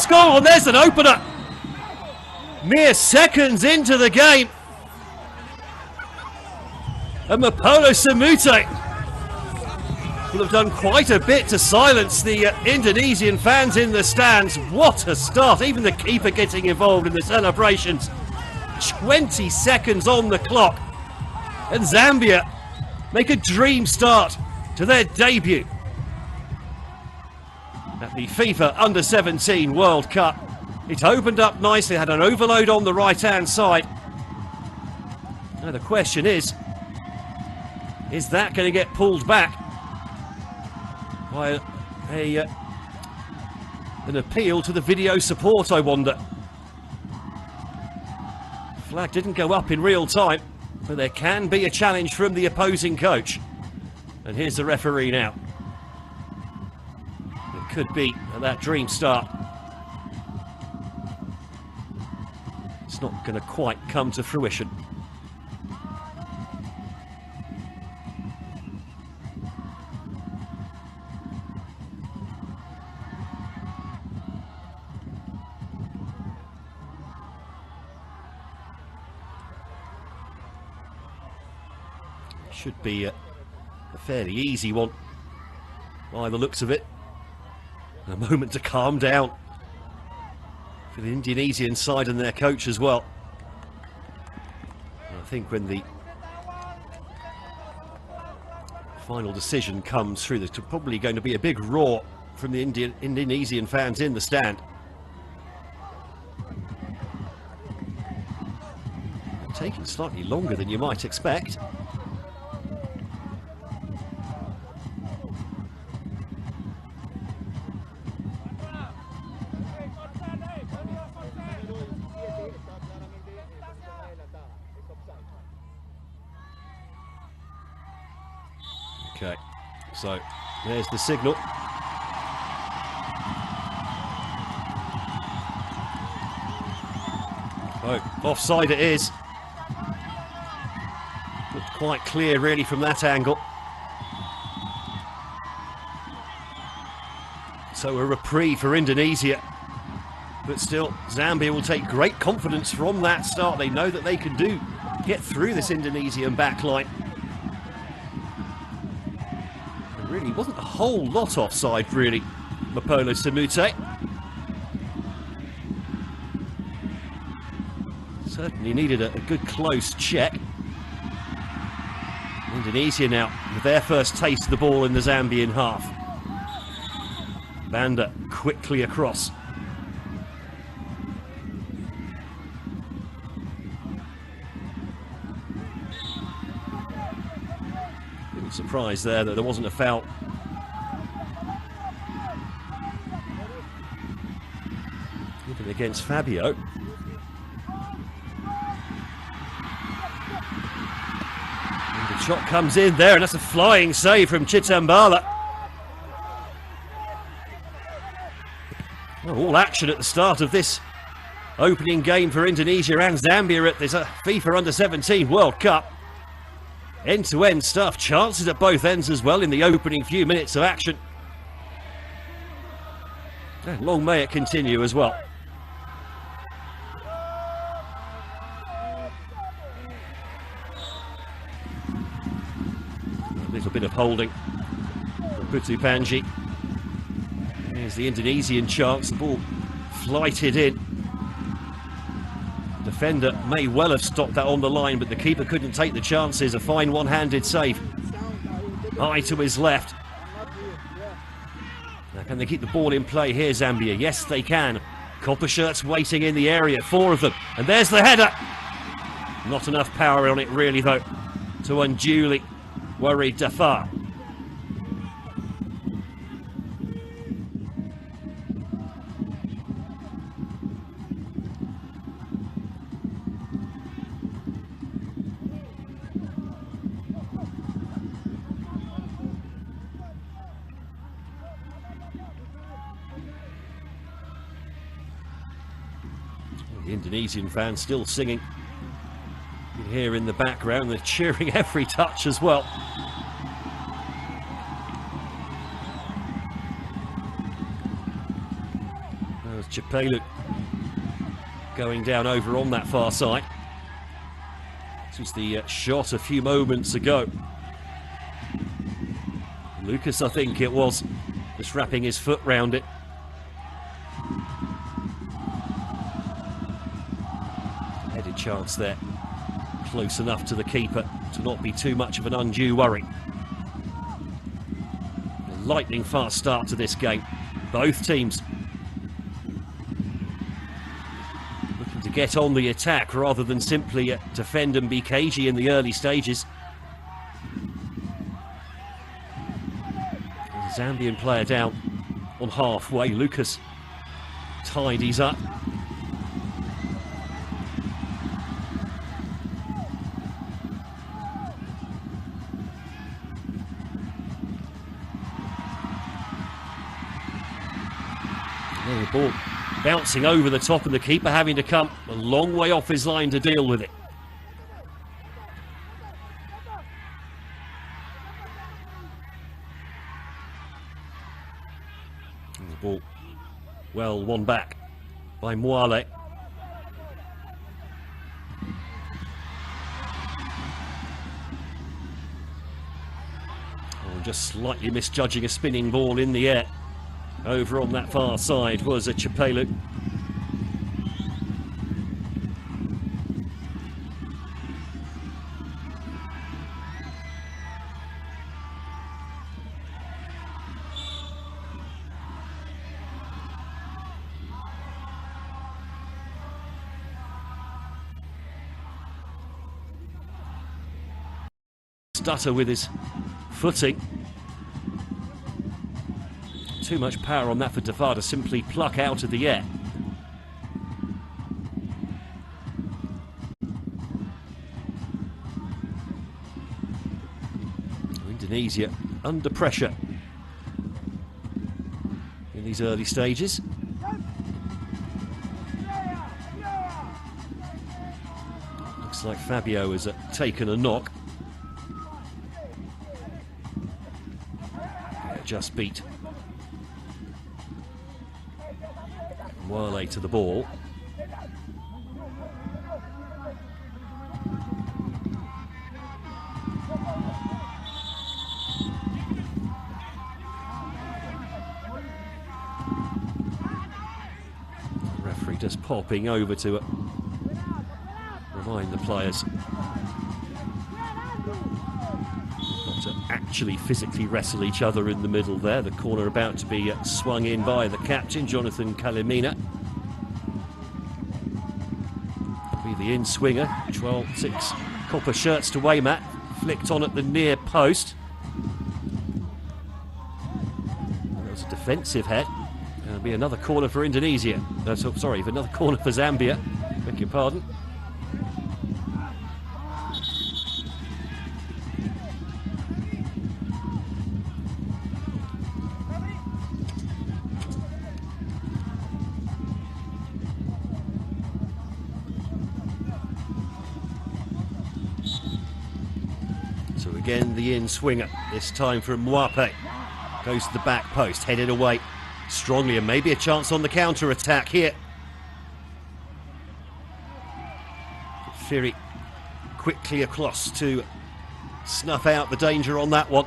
goal, and there's an opener. Mere seconds into the game. And Mapolo Samute will have done quite a bit to silence the Indonesian fans in the stands. What a start, even the keeper getting involved in the celebrations. 20 seconds on the clock, and Zambia make a dream start to their debut at the FIFA Under-17 World Cup. It opened up nicely, had an overload on the right-hand side. Now the question is that going to get pulled back by an appeal to the video support, I wonder? Flag didn't go up in real time, but there can be a challenge from the opposing coach. And here's the referee now. It could be that dream start. It's not going to quite come to fruition. Should be a fairly easy one by the looks of it. A moment to calm down for the Indonesian side and their coach as well. And I think when the final decision comes through, there's probably going to be a big roar from the Indonesian fans in the stand. Taking slightly longer than you might expect. Okay, so there's the signal. Oh, offside it is. Looked quite clear really from that angle. So a reprieve for Indonesia. But still, Zambia will take great confidence from that start. They know that they can get through this Indonesian backline. Really wasn't a whole lot offside, really, Mapolo Samute. Certainly needed a good close check. Indonesia now with their first taste of the ball in the Zambian half. Banda quickly across. Surprised there that there wasn't a foul. Even against Fabio. And the shot comes in there, and that's a flying save from Chitambala. Well, all action at the start of this opening game for Indonesia and Zambia at this FIFA Under-17 World Cup. End-to-end stuff, chances at both ends as well in the opening few minutes of action. And long may it continue as well. A little bit of holding from Putu Panji. Here's the Indonesian chance, the ball flighted in. Defender may well have stopped that on the line, but the keeper couldn't take the chances. A fine one-handed save. High to his left. Now, can they keep the ball in play here, Zambia? Yes, they can. Copper shirts waiting in the area, 4 of them. And there's the header. Not enough power on it, really, though, to unduly worry Dafar. The Indonesian fans still singing. You can hear in the background they're cheering every touch as well. Chapelu going down over on that far side. This was the shot a few moments ago. Lucas, I think it was, just wrapping his foot round it. Headed chance there. Close enough to the keeper to not be too much of an undue worry. A lightning fast start to this game. Both teams looking to get on the attack rather than simply defend and be cagey in the early stages. The Zambian player down on halfway. Lucas tidies up. The ball bouncing over the top and the keeper having to come a long way off his line to deal with it. And the ball well won back by Mwale. Oh, just slightly misjudging a spinning ball in the air. Over on that far side was a Chapelu. Stutter with his footing. Too much power on that for Devar to simply pluck out of the air. Indonesia under pressure in these early stages. Looks like Fabio has taken a knock. Just beat Mwale to the ball. The referee just popping over to remind the players not to actually physically wrestle each other in the middle there. The corner about to be swung in by the captain, Jonathan Kalemina. Be the in-swinger, 12-6 copper shirts to Waymat, flicked on at the near post. And that was a defensive head. There'll be another corner for Indonesia. Sorry, another corner for Zambia. Beg your pardon. So again, the in-swinger, this time from Mwape. Goes to the back post, headed away strongly, and maybe a chance on the counter-attack here. Fury quickly across to snuff out the danger on that one.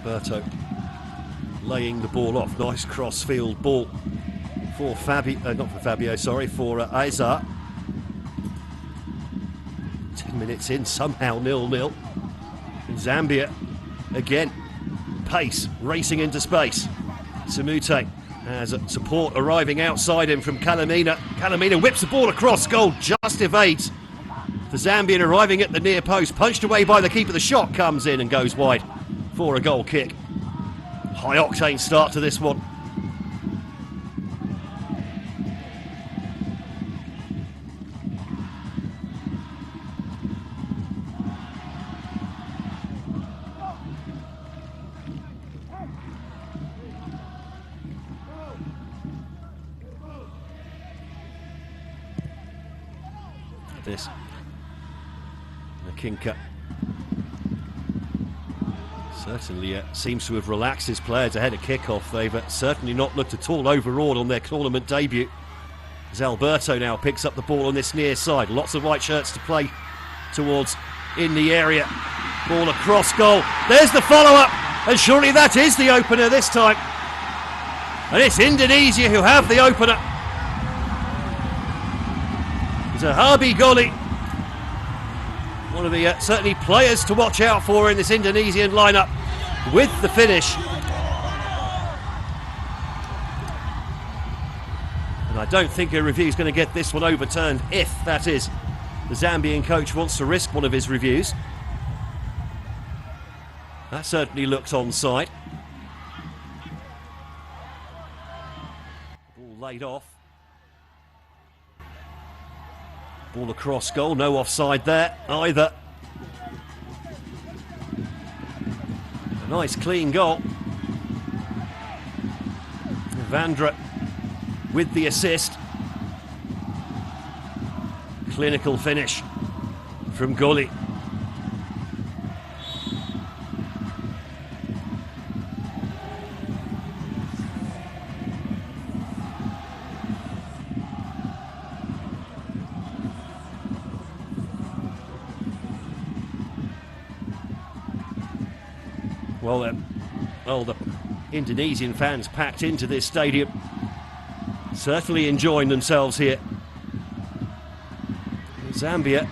Alberto laying the ball off. Nice cross-field ball for Fabio, not for Fabio, sorry, for Aizar. 10 minutes in, somehow 0-0. Zambia, again, pace, racing into space. Samute has support arriving outside him from Kalemina. Kalemina whips the ball across goal, just evades. The Zambian arriving at the near post, punched away by the keeper. The shot comes in and goes wide for a goal kick. High octane start to this one. this. Nakinka certainly seems to have relaxed his players ahead of kick-off. They've certainly not looked at all overawed on their tournament debut. As Alberto now picks up the ball on this near side. Lots of white shirts to play towards in the area. Ball across goal. There's the follow-up. And surely that is the opener this time. And it's Indonesia who have the opener. Zahabi Goli, one of the certainly players to watch out for in this Indonesian lineup, with the finish. And I don't think a review is going to get this one overturned, if that is the Zambian coach wants to risk one of his reviews. That certainly looks onside. Ball laid off. Ball across goal, no offside there either. A nice clean goal. Vandra with the assist. Clinical finish from Goli. Well, the Indonesian fans packed into this stadium, certainly enjoying themselves here. Zambia,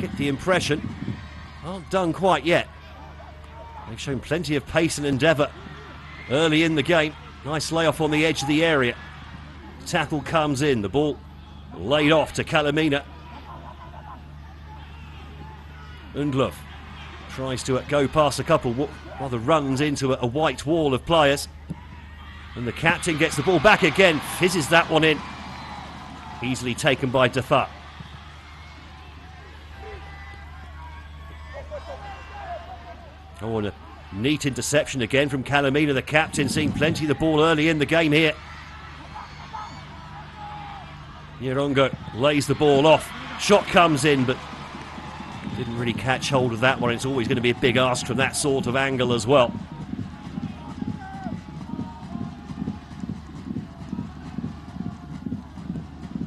get the impression, aren't done quite yet. They've shown plenty of pace and endeavour early in the game. Nice layoff on the edge of the area. Tackle comes in, the ball laid off to Kalamina. Undlov tries to go past a couple, rather runs into a white wall of players. And the captain gets the ball back again, fizzes that one in. Easily taken by Defa. Oh, and a neat interception again from Kalamina, the captain, seeing plenty of the ball early in the game here. Nyerongo lays the ball off. Shot comes in, but didn't really catch hold of that one. It's always going to be a big ask from that sort of angle as well.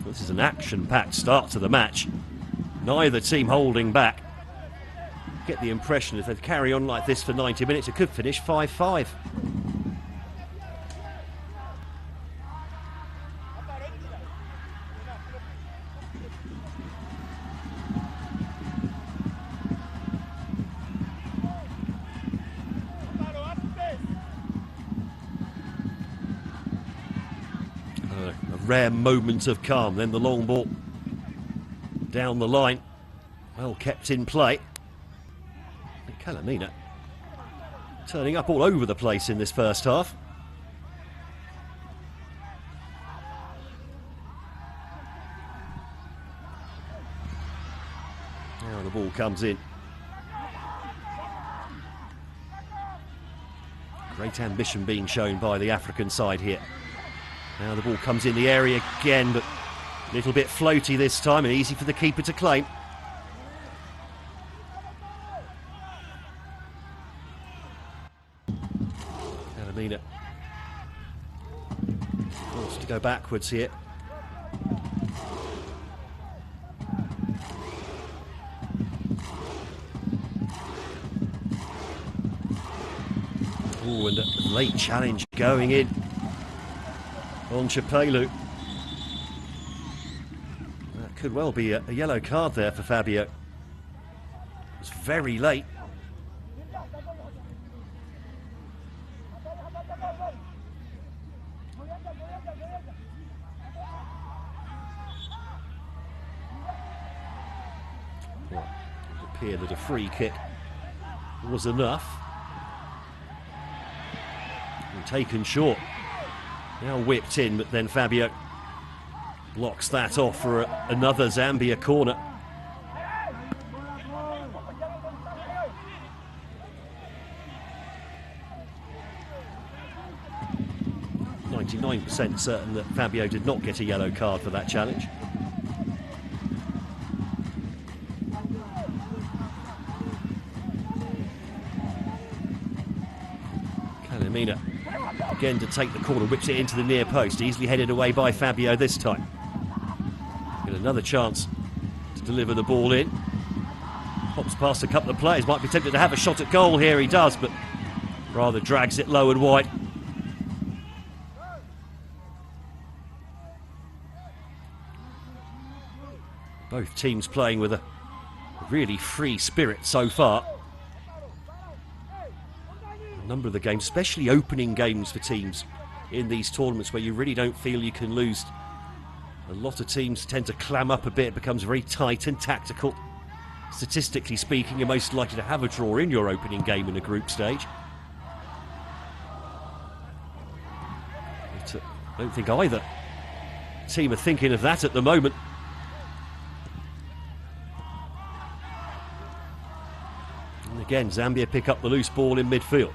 This is an action-packed start to the match. Neither team holding back. Get the impression if they carry on like this for 90 minutes, it could finish 5-5. A rare moment of calm, then the long ball down the line. Well kept in play. Kalamina turning up all over the place in this first half. Now the ball comes in. Great ambition being shown by the African side here. Now the ball comes in the area again, but a little bit floaty this time and easy for the keeper to claim. Kalamina forced to go backwards here. Oh, and a late challenge going in on Chapelu. That could well be a yellow card there for Fabio. It was very late. Well, it appeared that a free kick was enough. And taken short. Now whipped in, but then Fabio blocks that off for another Zambia corner. %99 certain that Fabio did not get a yellow card for that challenge. Alamina again to take the corner, whips it into the near post, easily headed away by Fabio this time. Get another chance to deliver the ball in. Hops past a couple of players, might be tempted to have a shot at goal here, he does, but rather drags it low and wide. Both teams playing with a really free spirit so far. A number of the games, especially opening games for teams in these tournaments where you really don't feel you can lose. A lot of teams tend to clam up a bit, it becomes very tight and tactical. Statistically speaking, you're most likely to have a draw in your opening game in a group stage. But I don't think either team are thinking of that at the moment. And again, Zambia pick up the loose ball in midfield.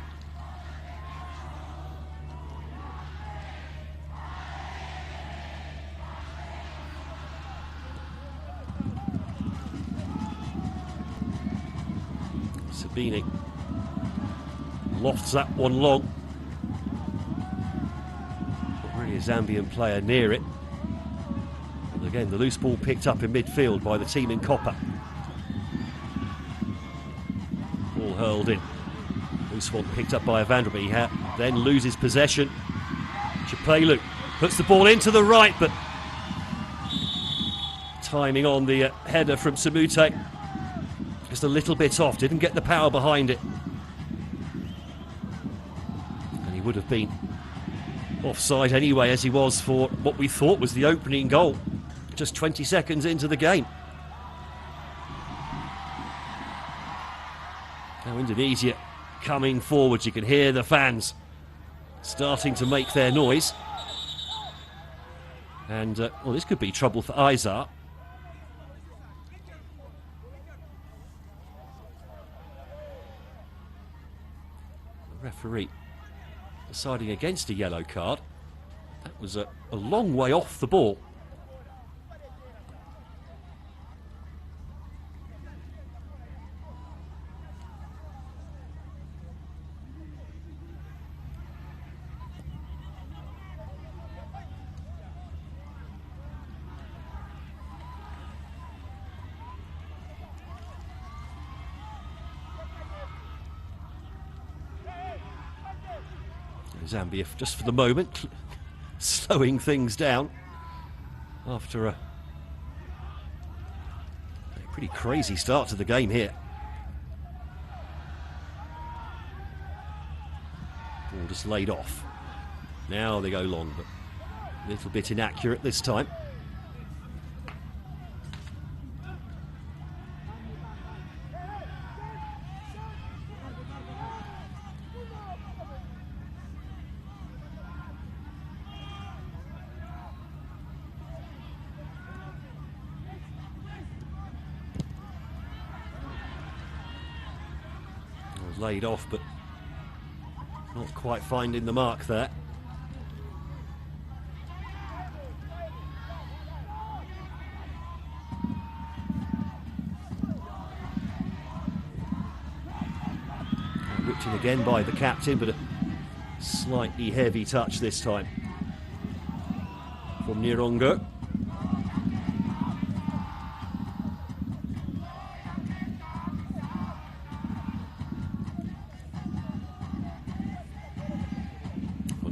Sabini lofts that one long. Not really a Zambian player near it. And again, the loose ball picked up in midfield by the team in copper. Ball hurled in. Loose one picked up by Evandro, but he then loses possession. Chapelu puts the ball into the right, but timing on the header from Samute. Just a little bit off, didn't get the power behind it. And he would have been offside anyway, as he was for what we thought was the opening goal, just 20 seconds into the game. Now Indonesia coming forward, you can hear the fans starting to make their noise. And, well, this could be trouble for Aizar. Referee deciding against a yellow card. That was a long way off the ball. Zambia, just for the moment, slowing things down after a pretty crazy start to the game here. Ball just laid off. Now they go long, but a little bit inaccurate this time. Laid off, but not quite finding the mark there. Whipped in again by the captain, but a slightly heavy touch this time from Nirongo.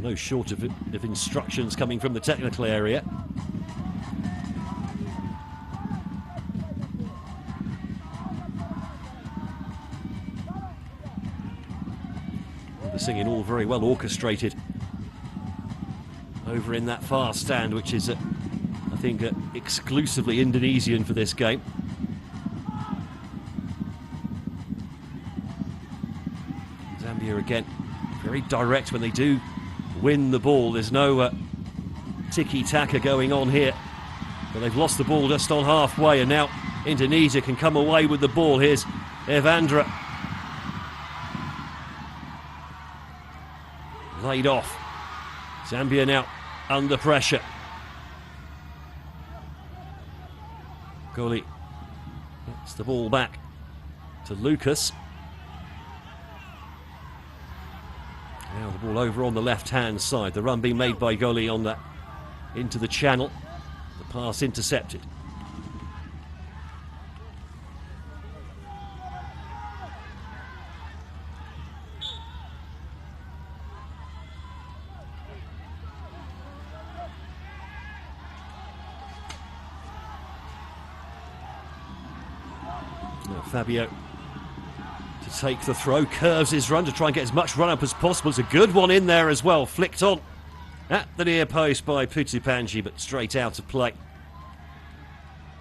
No short of instructions coming from the technical area. Well, the singing all very well orchestrated over in that far stand, which is, I think, exclusively Indonesian for this game. Zambia again, very direct when they do win the ball. There's no tiki-taka going on here, but they've lost the ball just on halfway, and now Indonesia can come away with the ball. Here's Evandro, laid off. Zambia now under pressure. Goli gets the ball back to Lucas. Now The ball over on the left-hand side. The run being made by Goli on that into the channel. The pass intercepted. Now Fabio to take the throw, curves his run to try and get as much run up as possible. It's a good one in there as well, flicked on at the near post by Putupanji, but straight out of play.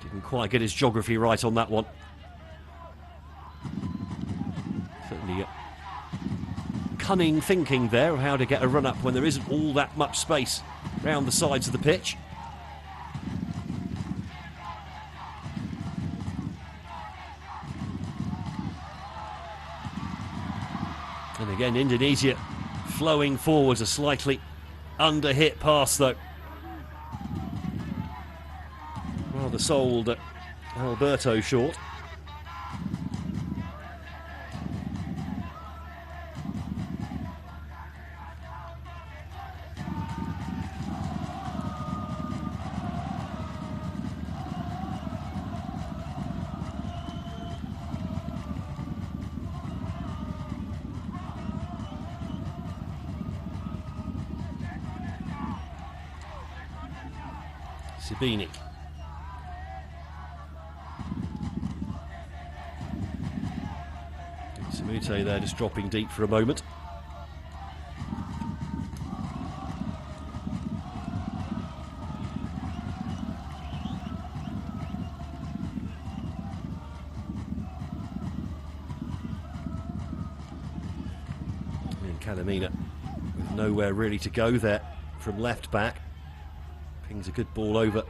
Didn't quite get his geography right on that one. Certainly cunning thinking there of how to get a run up when there isn't all that much space around the sides of the pitch. And again, Indonesia flowing forwards, a slightly under-hit pass though. Rather sold Alberto short. Sibini. Samute there just dropping deep for a moment. And Calamina with nowhere really to go there from left back. Pings a good ball over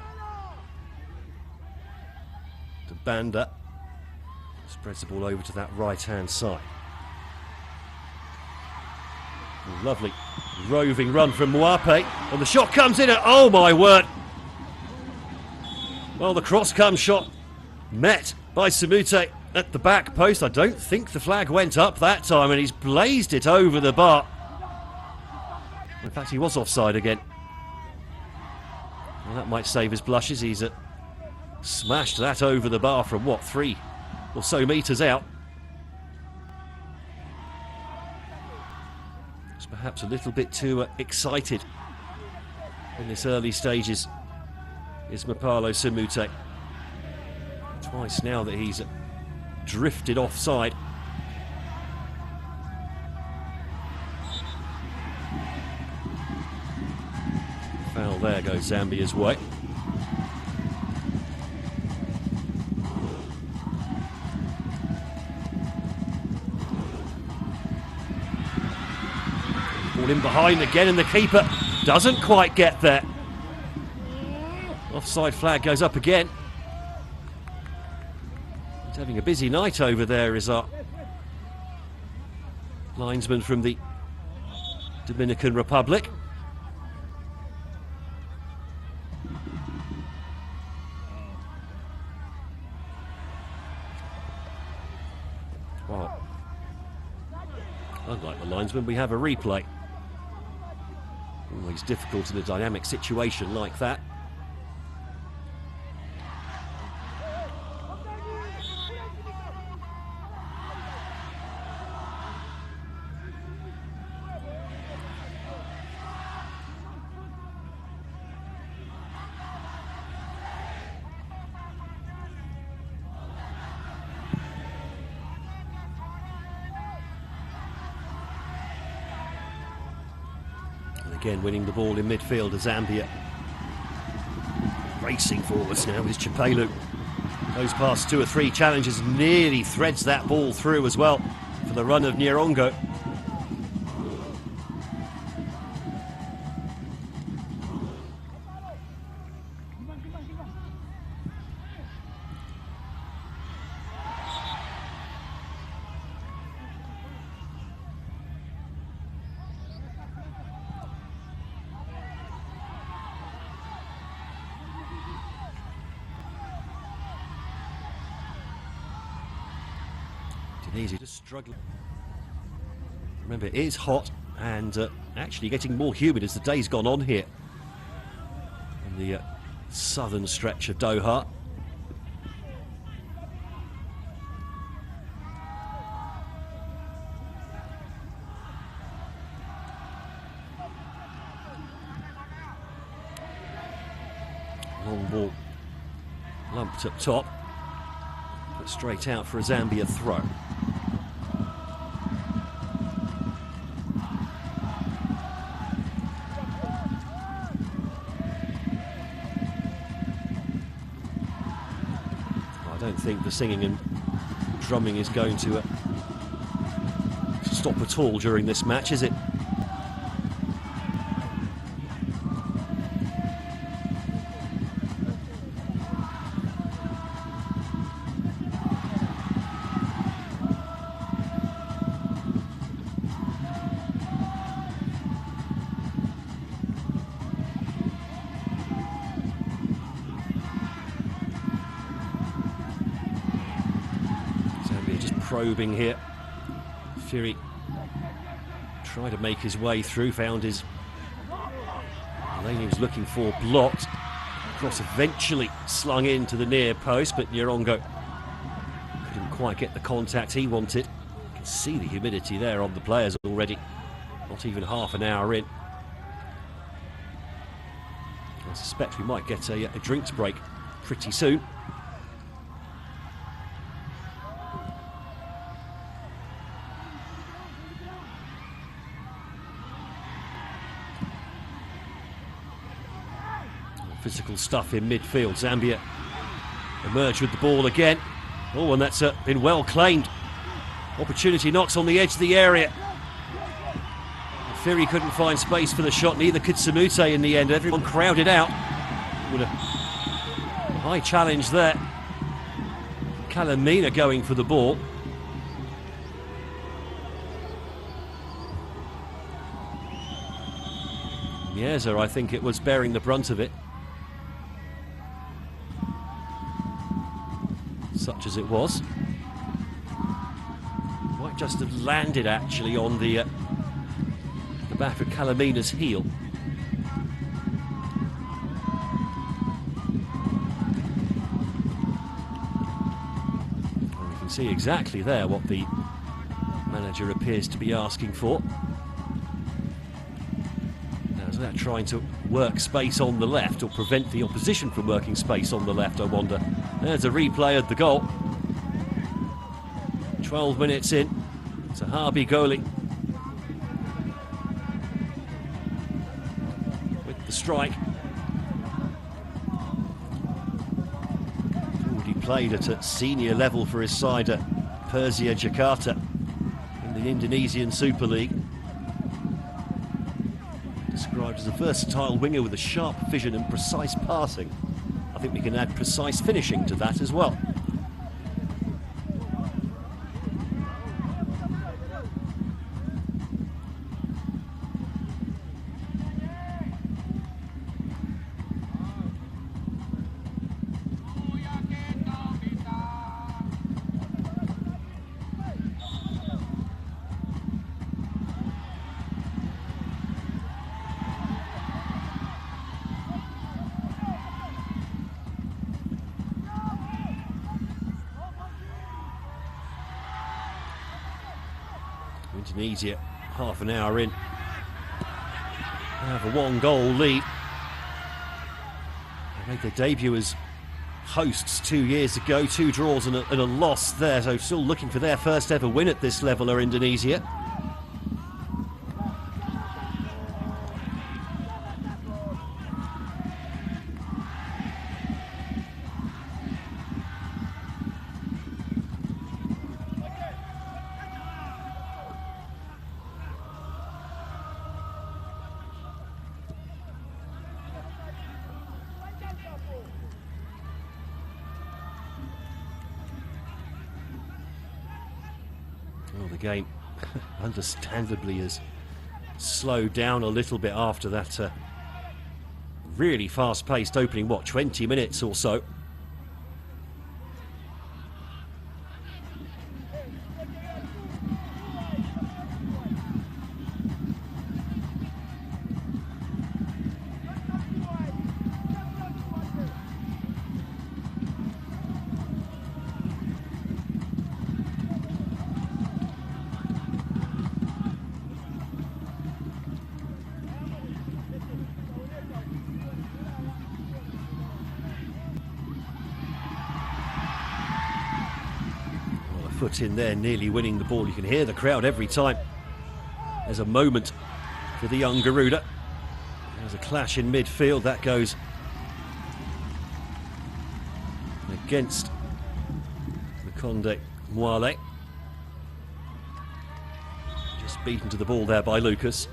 to Banda. Spreads the ball over to that right-hand side. Lovely roving run from Mwape. And the shot comes in at, oh my word. Well, the cross-come shot met by Samute at the back post. I don't think the flag went up that time, and he's blazed it over the bar. In fact, he was offside again. Well, that might save his blushes. He's smashed that over the bar from, what, 3 or so metres out. It's perhaps a little bit too excited in this early stages, is Mapalo Samute. Twice now that he's drifted offside. Foul there goes Zambia's way. Ball in behind again, and the keeper doesn't quite get there. Offside flag goes up again. He's having a busy night over there, is our linesman from the Dominican Republic. Well, unlike the linesman, we have a replay. Always difficult in a dynamic situation like that. Again, winning the ball in midfield to Zambia. Racing forwards now is Chipelu. Goes past 2 or 3 challenges, nearly threads that ball through as well for the run of Nyerongo. Indonesia just struggling. Remember, it is hot and actually getting more humid as the day's gone on here on the southern stretch of Doha. Long ball lumped up top, but straight out for a Zambia throw. I don't think the singing and drumming is going to stop at all during this match, is it? Probing here. Fury tried to make his way through, found his lane he was looking for blocked. Cross eventually slung into the near post, but Nyarongo couldn't quite get the contact he wanted. You can see the humidity there on the players already, not even half an hour in. I suspect we might get a drinks break pretty soon. Physical stuff in midfield. Zambia emerge with the ball again. Oh, and that's been well claimed. Opportunity knocks on the edge of the area. Fury couldn't find space for the shot, neither could Samute in the end. Everyone crowded out. With a high challenge there. Kalamina going for the ball. Mieza, I think it was, bearing the brunt of it. Such as it was. Might just have landed actually on the back of Kalamina's heel. And you can see exactly there what the manager appears to be asking for. Now, is that trying to work space on the left or prevent the opposition from working space on the left, I wonder? There's a replay of the goal. 12 minutes in. Sahabi goalie with the strike. Already played at a senior level for his side at Persija Jakarta in the Indonesian Super League. Described as a versatile winger with a sharp vision and precise passing. I think we can add precise finishing to that as well. Indonesia, half an hour in, have a one-goal lead. They made their debut as hosts 2 years ago, 2 draws and a loss there, so still looking for their first ever win at this level are Indonesia. Well, the game understandably has slowed down a little bit after that really fast-paced opening, 20 minutes or so. put in there, nearly winning the ball. You can hear the crowd every time. There's a moment for the young Garuda. There's a clash in midfield. That goes against Conde Mwale. Just beaten to the ball there by Lucas.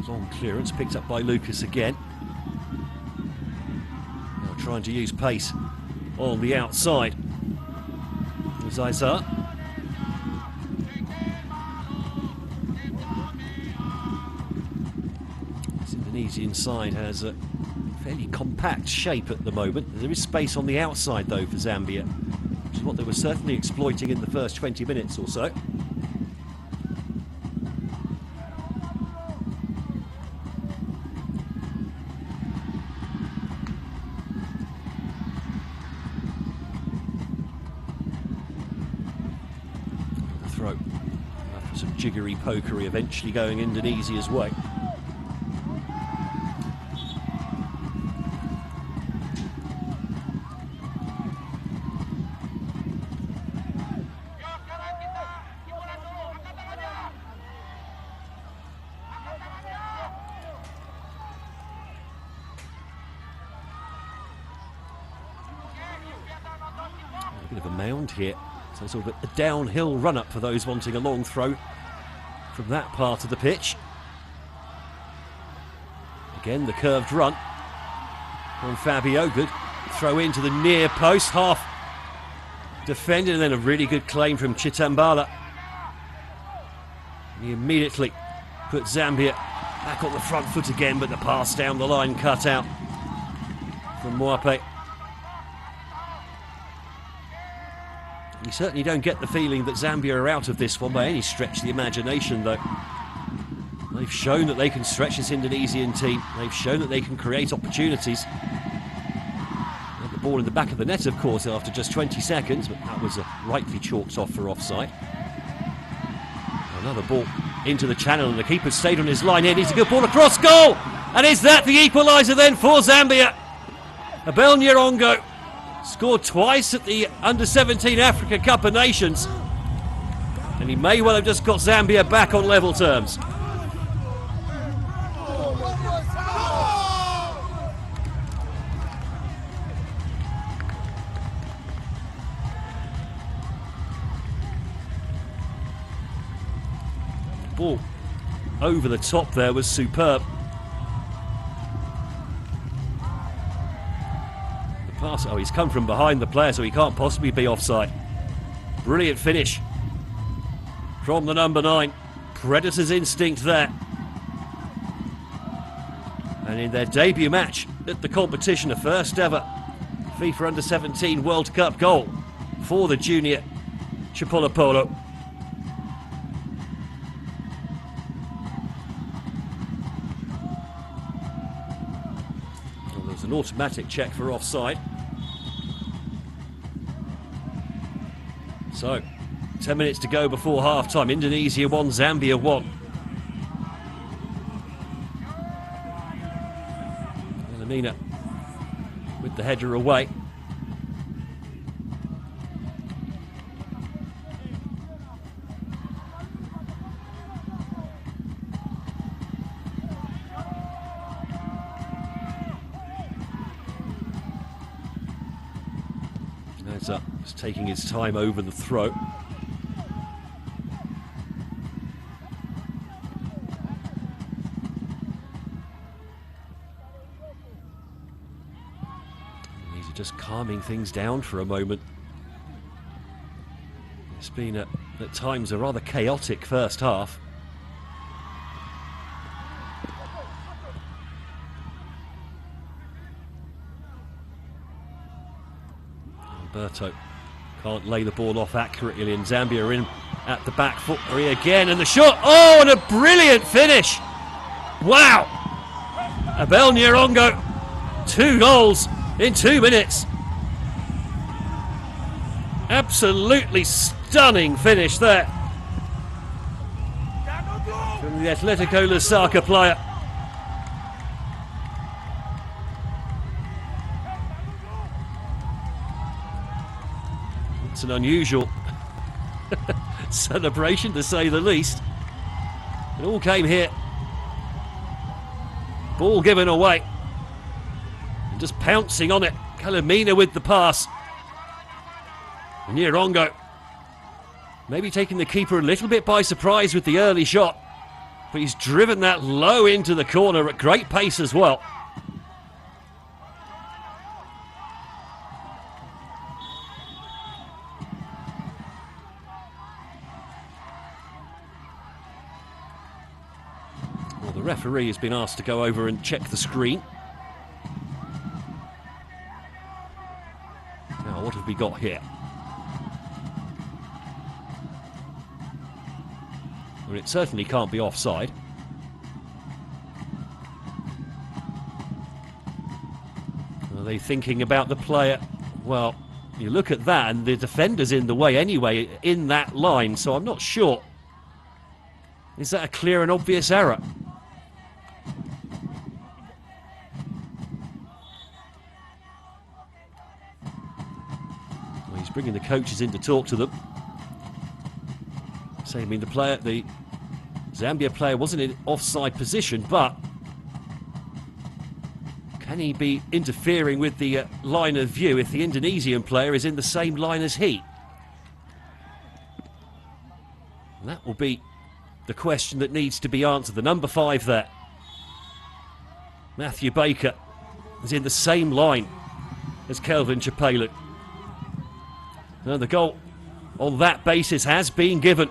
Long clearance picked up by Lucas again. Now trying to use pace on the outside. Zaisa. This Indonesian side has a fairly compact shape at the moment. There is space on the outside though for Zambia, which is what they were certainly exploiting in the first 20 minutes or so. Throw after some jiggery pokery, eventually going Indonesia's way. A bit of a mound here. So sort of a downhill run-up for those wanting a long throw from that part of the pitch. Again, the curved run from Fabio. Good throw into the near post, half defended, and then a really good claim from Chitambala. He immediately put Zambia back on the front foot again, but the pass down the line cut out from Mwape. You certainly don't get the feeling that Zambia are out of this one by any stretch of the imagination, though. They've shown that they can stretch this Indonesian team. They've shown that they can create opportunities. And the ball in the back of the net, of course, after just 20 seconds, but that was rightly chalked off for offside. Another ball into the channel, and the keeper stayed on his line here. Needs a good ball across goal! And is that the equaliser then for Zambia? Abel Nyerongo scored twice at the Under-17 Africa Cup of Nations, and he may well have just got Zambia back on level terms. The ball over the top there was superb. Oh, he's come from behind the player, so he can't possibly be offside. Brilliant finish from the number 9. Predator's instinct there. And in their debut match at the competition, a first ever FIFA Under-17 World Cup goal for the junior Chipolopolo. Well, there's an automatic check for offside. So, 10 minutes to go before half-time. Indonesia 1, Zambia 1. Lamina with the header away. That's up. Just taking his time over the throw. These are just calming things down for a moment. It's been at times a rather chaotic first half. Alberto can't lay the ball off accurately, and Zambia are in at the back foot again, and the shot, oh, and a brilliant finish! Wow! Abel Nyerongo 2 goals in 2 minutes. Absolutely stunning finish there from the Atletico Lusaka player. It's an unusual celebration, to say the least. It all came here. Ball given away. And just pouncing on it. Calamina with the pass. Nyerongo maybe taking the keeper a little bit by surprise with the early shot. But he's driven that low into the corner at great pace as well. Well, the referee has been asked to go over and check the screen. Now, what have we got here? Well, it certainly can't be offside. Are they thinking about the player? Well, you look at that and the defender's in the way anyway, in that line, so I'm not sure. Is that a clear and obvious error? Well, he's bringing the coaches in to talk to them. So, I mean, the Zambia player wasn't in offside position, but can he be interfering with the line of view if the Indonesian player is in the same line as he? And that will be the question that needs to be answered. The number 5 there, Matthew Baker, is in the same line as Kelvin Chapelu. Now, the goal on that basis has been given.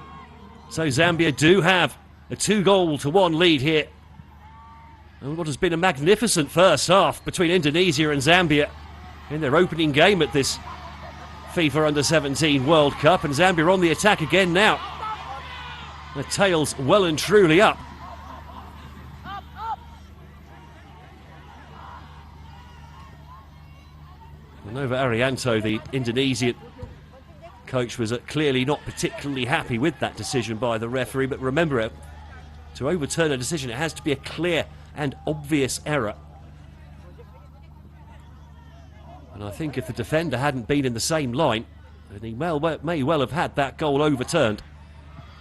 So Zambia do have a 2-1 lead here. And what has been a magnificent first half between Indonesia and Zambia in their opening game at this FIFA Under-17 World Cup. And Zambia on the attack again now. The tail's well and truly up. Nova Arianto, the Indonesian coach, was clearly not particularly happy with that decision by the referee, but remember, to overturn a decision it has to be a clear and obvious error. And I think if the defender hadn't been in the same line, then he may well have had that goal overturned.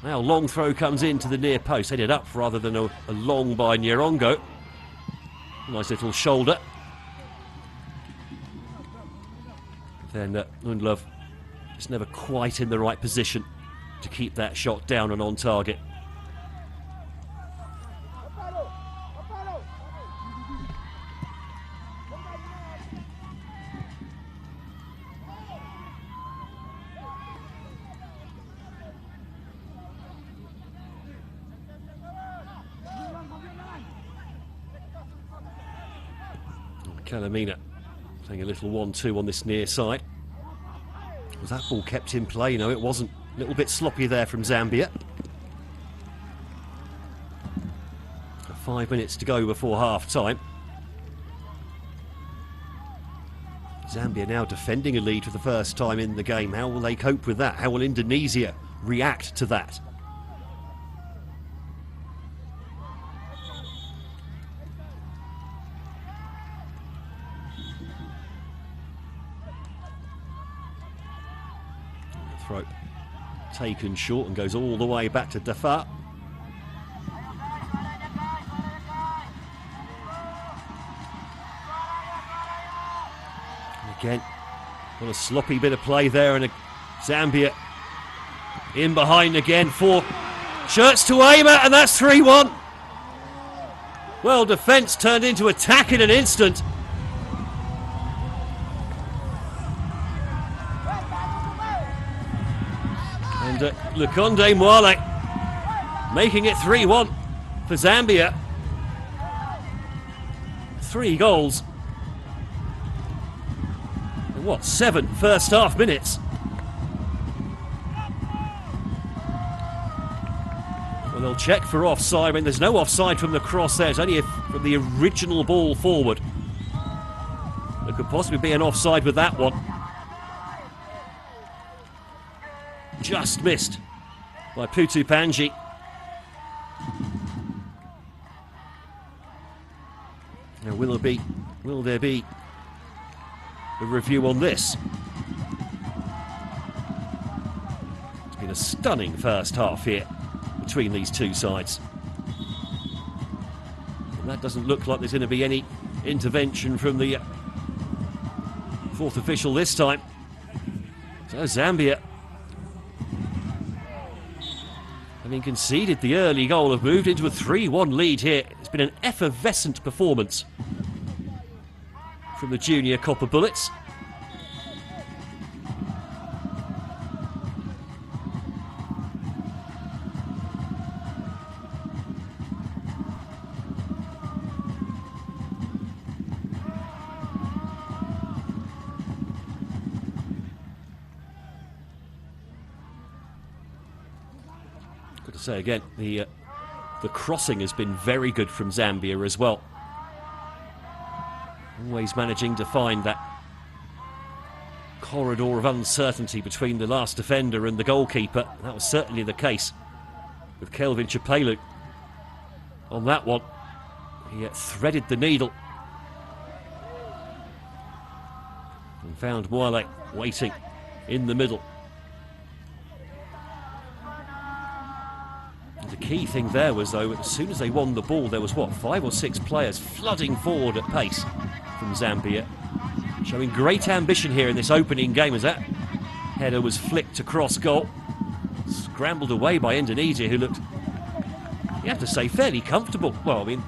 Now long throw comes into the near post, headed up rather than a long by Nyerongo. Nice little shoulder. Then Lundlov is never quite in the right position to keep that shot down and on target. Calamina playing a little 1-2 on this near side. Was that ball kept in play? No, it wasn't. A little bit sloppy there from Zambia. 5 minutes to go before half-time. Zambia now defending a lead for the first time in the game. How will they cope with that? How will Indonesia react to that? Throw taken short and goes all the way back to Dafa. And again, what a sloppy bit of play there, and Zambia in behind again for shirts to aim at, and that's 3-1. Well, defence turned into attack in an instant. Lukonde Mwale making it 3-1 for Zambia. 3 goals in what, 7 first half minutes? Well, they'll check for offside. I mean, there's no offside from the cross there. It's only from the original ball forward. possibly be an offside with that one. Just missed by Putu Panji. Now, will there be a review on this? It's been a stunning first half here between these two sides. And that doesn't look like there's going to be any intervention from the fourth official this time. So Zambia, having conceded the early goal, have moved into a 3-1 lead here. It's been an effervescent performance from the junior Copper Bullets. Got to say again, the crossing has been very good from Zambia as well. Always managing to find that corridor of uncertainty between the last defender and the goalkeeper. That was certainly the case with Kelvin Chapelu. On that one, he threaded the needle and found Mwale waiting in the middle. The key thing there was, though, as soon as they won the ball, there was, 5 or 6 players flooding forward at pace from Zambia, showing great ambition here in this opening game as that header was flicked across goal. Scrambled away by Indonesia, who looked, you have to say, fairly comfortable. Well, I mean,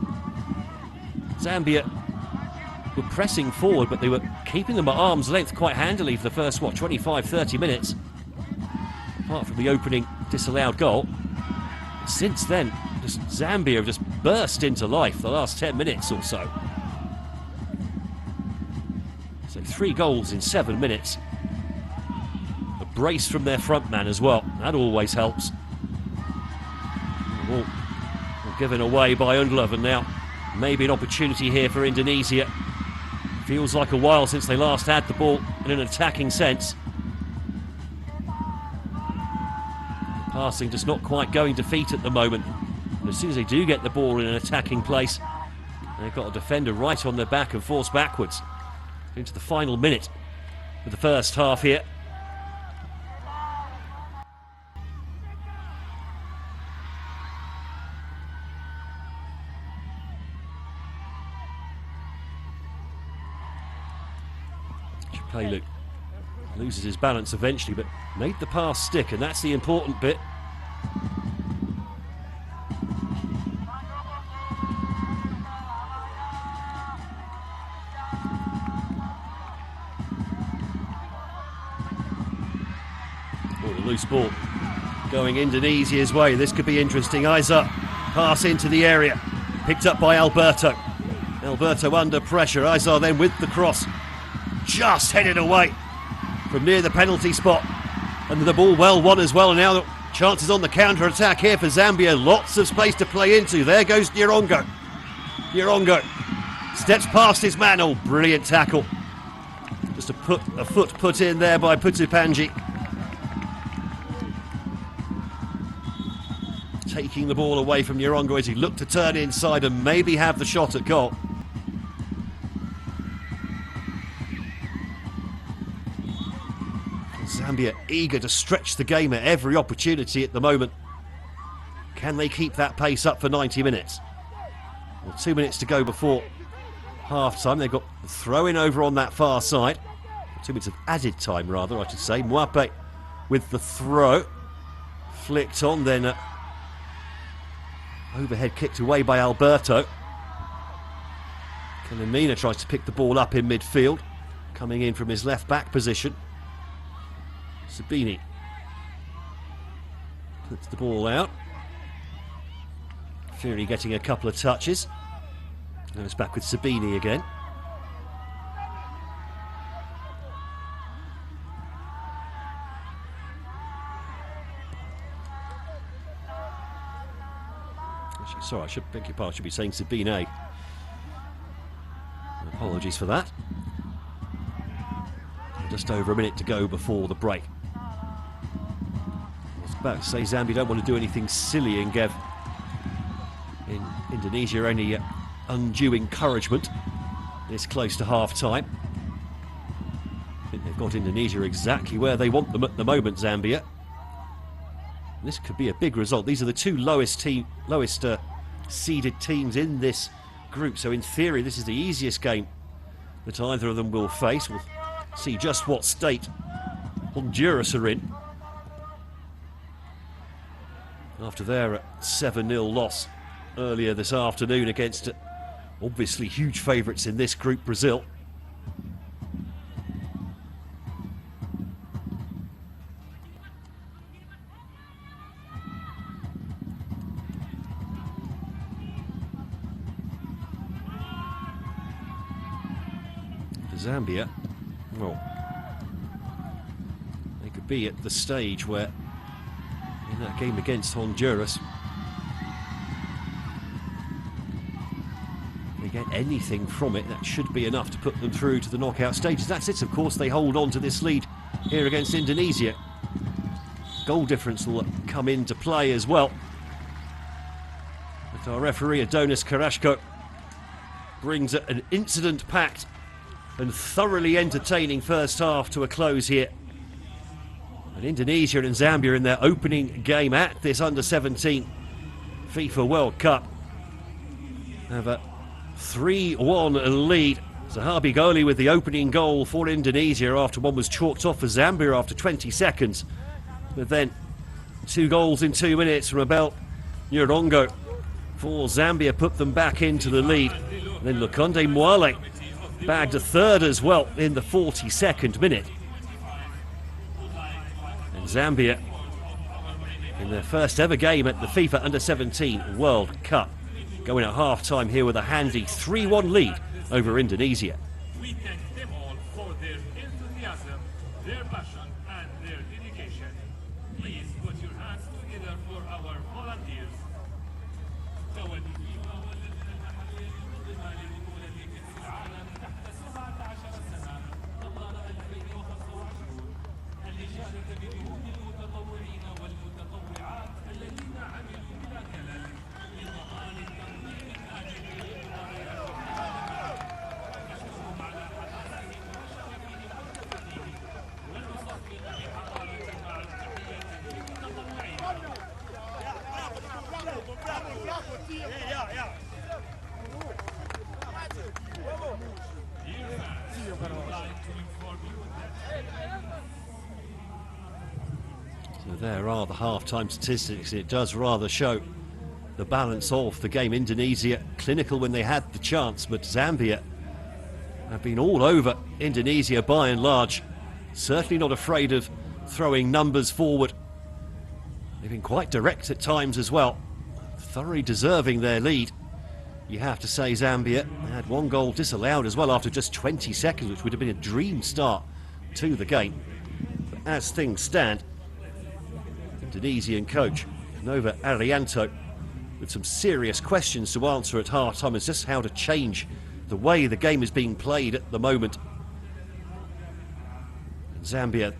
Zambia were pressing forward, but they were keeping them at arm's length quite handily for the first, 25-30 minutes, apart from the opening disallowed goal. Since then, Zambia have just burst into life the last 10 minutes or so. So 3 goals in 7 minutes. A brace from their front man as well. That always helps. All given away by Undlov, and now maybe an opportunity here for Indonesia. Feels like a while since they last had the ball in an attacking sense. Passing just not quite going to feet at the moment. And as soon as they do get the ball in an attacking place, they've got a defender right on their back and forced backwards into the final minute of the first half here. Chapelu loses his balance eventually, but made the pass stick, and that's the important bit. Oh, the loose ball going Indonesia's way. This could be interesting. Eyes up, pass into the area, picked up by Alberto. Alberto under pressure. Izar then with the cross, just headed away from near the penalty spot, and the ball well won as well. And now the chances on the counter-attack here for Zambia. Lots of space to play into. There goes Nyarongo. Nyarongo steps past his man. Oh, brilliant tackle. Just a foot put in there by Putu Panji. Taking the ball away from Nyarongo as he looked to turn inside and maybe have the shot at goal. Zambia eager to stretch the game at every opportunity at the moment. Can they keep that pace up for 90 minutes? Well, 2 minutes to go before half-time. They've got the throw-in over on that far side. 2 minutes of added time, rather, I should say. Mwape with the throw. Flicked on, then overhead kicked away by Alberto. Kalamina tries to pick the ball up in midfield, coming in from his left-back position. Sabini puts the ball out. Fury getting a couple of touches. Now it's back with Sabini again. Actually, sorry, I should beg your pardon. I should be saying Sabine. Apologies for that. Just over a minute to go before the break. I was about to say Zambia don't want to do anything silly and give in Indonesia any undue encouragement this close to half-time. I think they've got Indonesia exactly where they want them at the moment, Zambia. And this could be a big result. These are the two lowest seeded teams in this group, so in theory this is the easiest game that either of them will face. We'll see just what state Honduras are in after their 7-0 loss earlier this afternoon against obviously huge favourites in this group, Brazil. Zambia, well, they could be at the stage where in that game against Honduras they get anything from it, that should be enough to put them through to the knockout stages. That's it, of course. They hold on to this lead here against Indonesia. Goal difference will come into play as well, but our referee Adonis Carrasco brings an incident-packed and thoroughly entertaining first half to a close here. And Indonesia and Zambia in their opening game at this under-17 FIFA World Cup have a 3-1 lead. Zahabi Goli with the opening goal for Indonesia after one was chalked off for Zambia after 20 seconds. But then 2 goals in 2 minutes from Abel Nyerongo for Zambia put them back into the lead. And then Lukonde Mwale bagged a third as well in the 42nd minute. And Zambia, in their first ever game at the FIFA Under-17 World Cup, going at half-time here with a handy 3-1 lead over Indonesia. We thank them all for their enthusiasm, their passion and their dedication. Please put your hands together for our volunteers. So there are the half-time statistics. It does rather show the balance of the game. Indonesia clinical when they had the chance, but Zambia have been all over Indonesia by and large. Certainly not afraid of throwing numbers forward. They've been quite direct at times as well. Thoroughly deserving their lead, you have to say. Zambia had 1 goal disallowed as well after just 20 seconds, which would have been a dream start to the game. But as things stand, Indonesian coach Nova Arianto with some serious questions to answer at half-time as just how to change the way the game is being played at the moment. And Zambia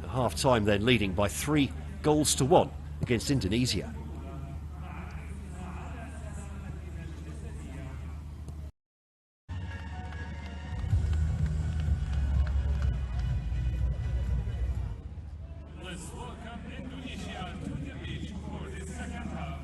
at half-time then leading by 3-1 against Indonesia. Let's welcome Indonesia to the pitch for the second half.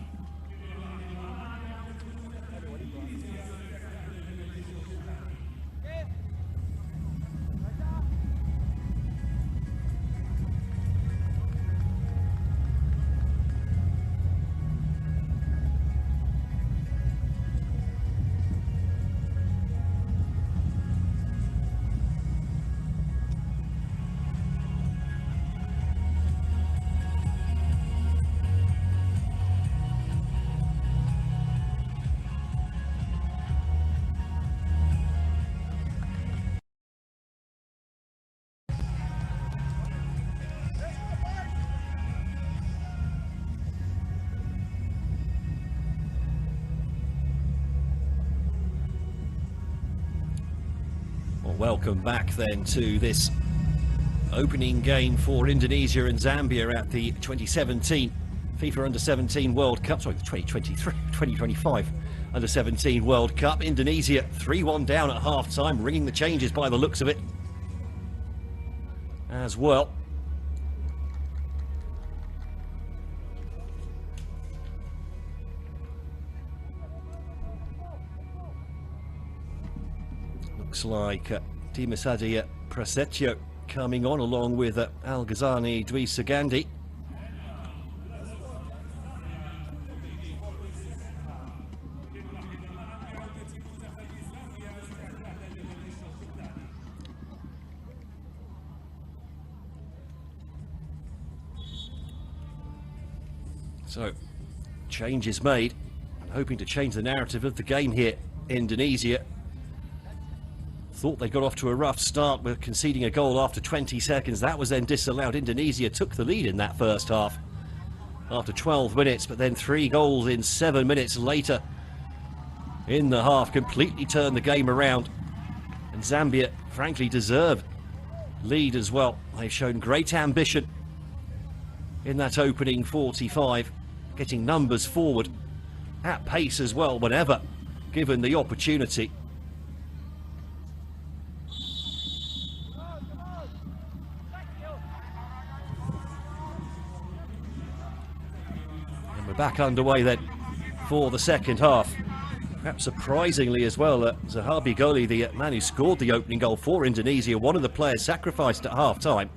Well, welcome back then to this opening game for Indonesia and Zambia at the 2017 FIFA Under-17 World Cup, sorry, the 2025 Under-17 World Cup. Indonesia 3-1 down at half-time, ringing the changes by the looks of it as well. Looks like Dimasadi Prasetyo coming on along with Al-Ghazani Dwi Sagandi. So, changes made, and hoping to change the narrative of the game here. Indonesia thought they got off to a rough start with conceding a goal after 20 seconds. That was then disallowed. Indonesia took the lead in that first half after 12 minutes, but then 3 goals in 7 minutes later in the half completely turned the game around. And Zambia, frankly, deserved lead as well. They've shown great ambition in that opening 45, getting numbers forward at pace as well whenever given the opportunity. And we're back underway then for the second half. Perhaps surprisingly as well, Zahabi Goli, the man who scored the opening goal for Indonesia, one of the players sacrificed at half-time.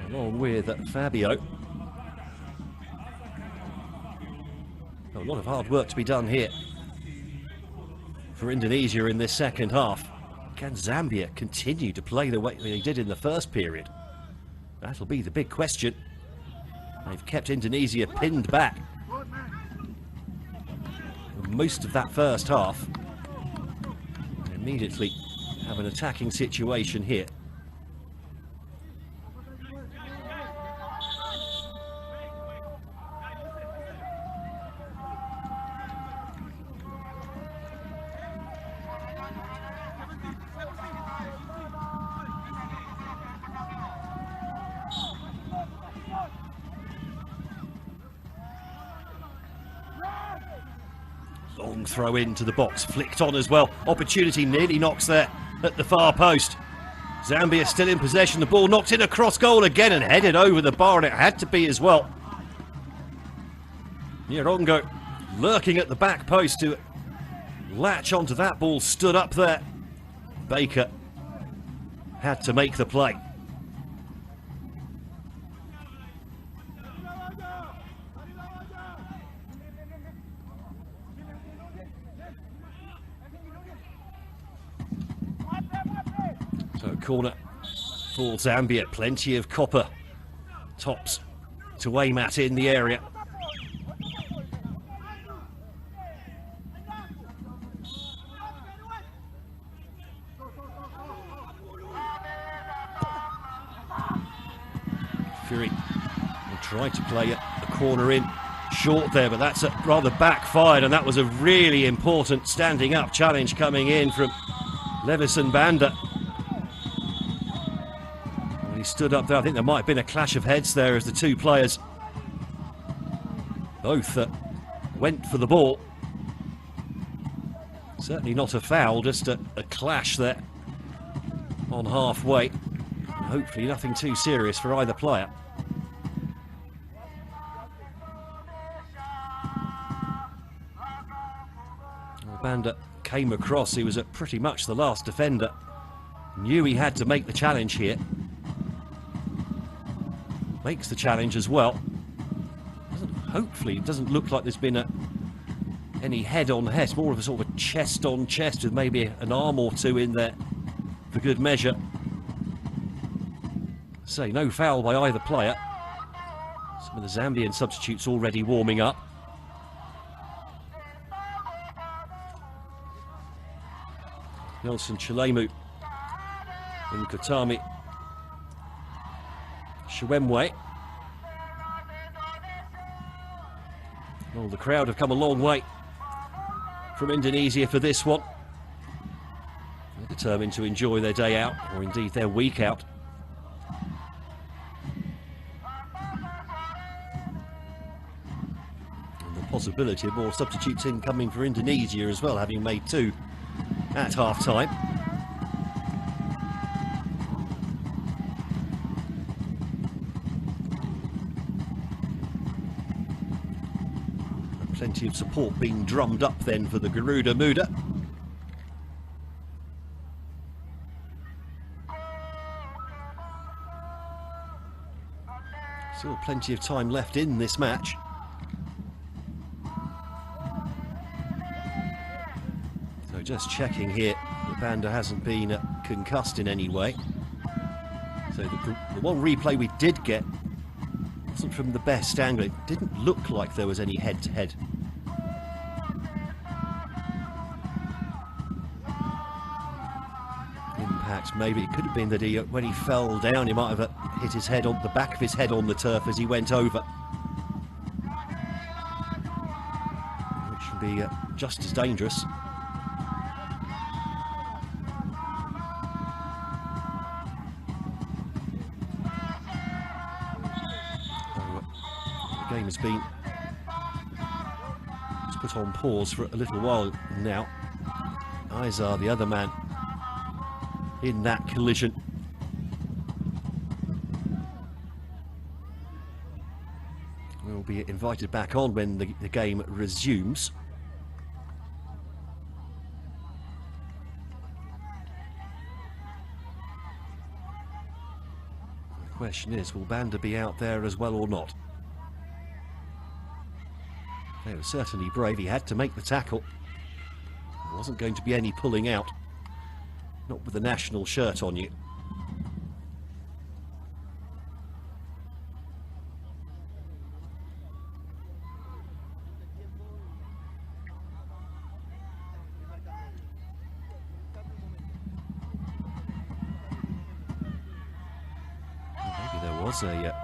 Along with Fabio. A lot of hard work to be done here for Indonesia in this second half. Can Zambia continue to play the way they did in the first period? That'll be the big question. They've kept Indonesia pinned back for most of that first half. And immediately have an attacking situation here. Long throw into the box, flicked on as well. Opportunity nearly knocks there at the far post. Zambia still in possession. The ball knocked in across goal again and headed over the bar, and it had to be as well. Nyerongo lurking at the back post to latch onto that ball, stood up there. Baker had to make the play. So corner for Zambia, plenty of copper tops to aim at in the area. Fury will try to play a corner in short there, but that's rather backfired, and that was a really important standing up challenge coming in from Levison Banda. When he stood up there, I think there might have been a clash of heads there as the two players both went for the ball. Certainly not a foul, just a clash there on halfway. Hopefully nothing too serious for either player. Banda came across, he was at pretty much the last defender. Knew he had to make the challenge here. Makes the challenge as well. Hopefully it doesn't look like there's been any head-on-head, more of a sort of a chest-on-chest with maybe an arm or two in there for good measure. Say no foul by either player. Some of the Zambian substitutes already warming up. Nelson Chilemu, Nkatami, Shwemwe. Well, the crowd have come a long way from Indonesia for this one. The determined to enjoy their day out, or indeed their week out. And the possibility of more substitutes incoming for Indonesia as well, having made 2 at half-time. Plenty of support being drummed up then for the Garuda Muda. Still plenty of time left in this match. So just checking here, the Banda hasn't been concussed in any way. So the one replay we did get wasn't from the best angle. It didn't look like there was any head-to-head. Impact, maybe. It could have been that when he fell down, he might have hit his head on the back of his head on the turf as he went over. Which would be just as dangerous. The game has been put on pause for a little while now. Izar, the other man in that collision. Will be invited back on when the game resumes. The question is, will Banda be out there as well or not? They were certainly brave. He had to make the tackle. There wasn't going to be any pulling out. Not with the national shirt on you. Maybe there was a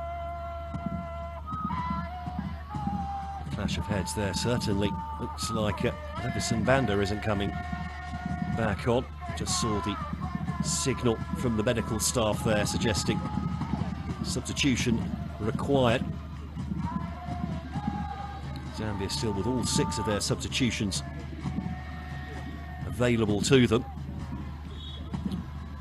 clash of heads there. Certainly looks like Leveson Banda isn't coming back on. Just saw the signal from the medical staff there suggesting substitution required. Zambia still with all 6 of their substitutions available to them.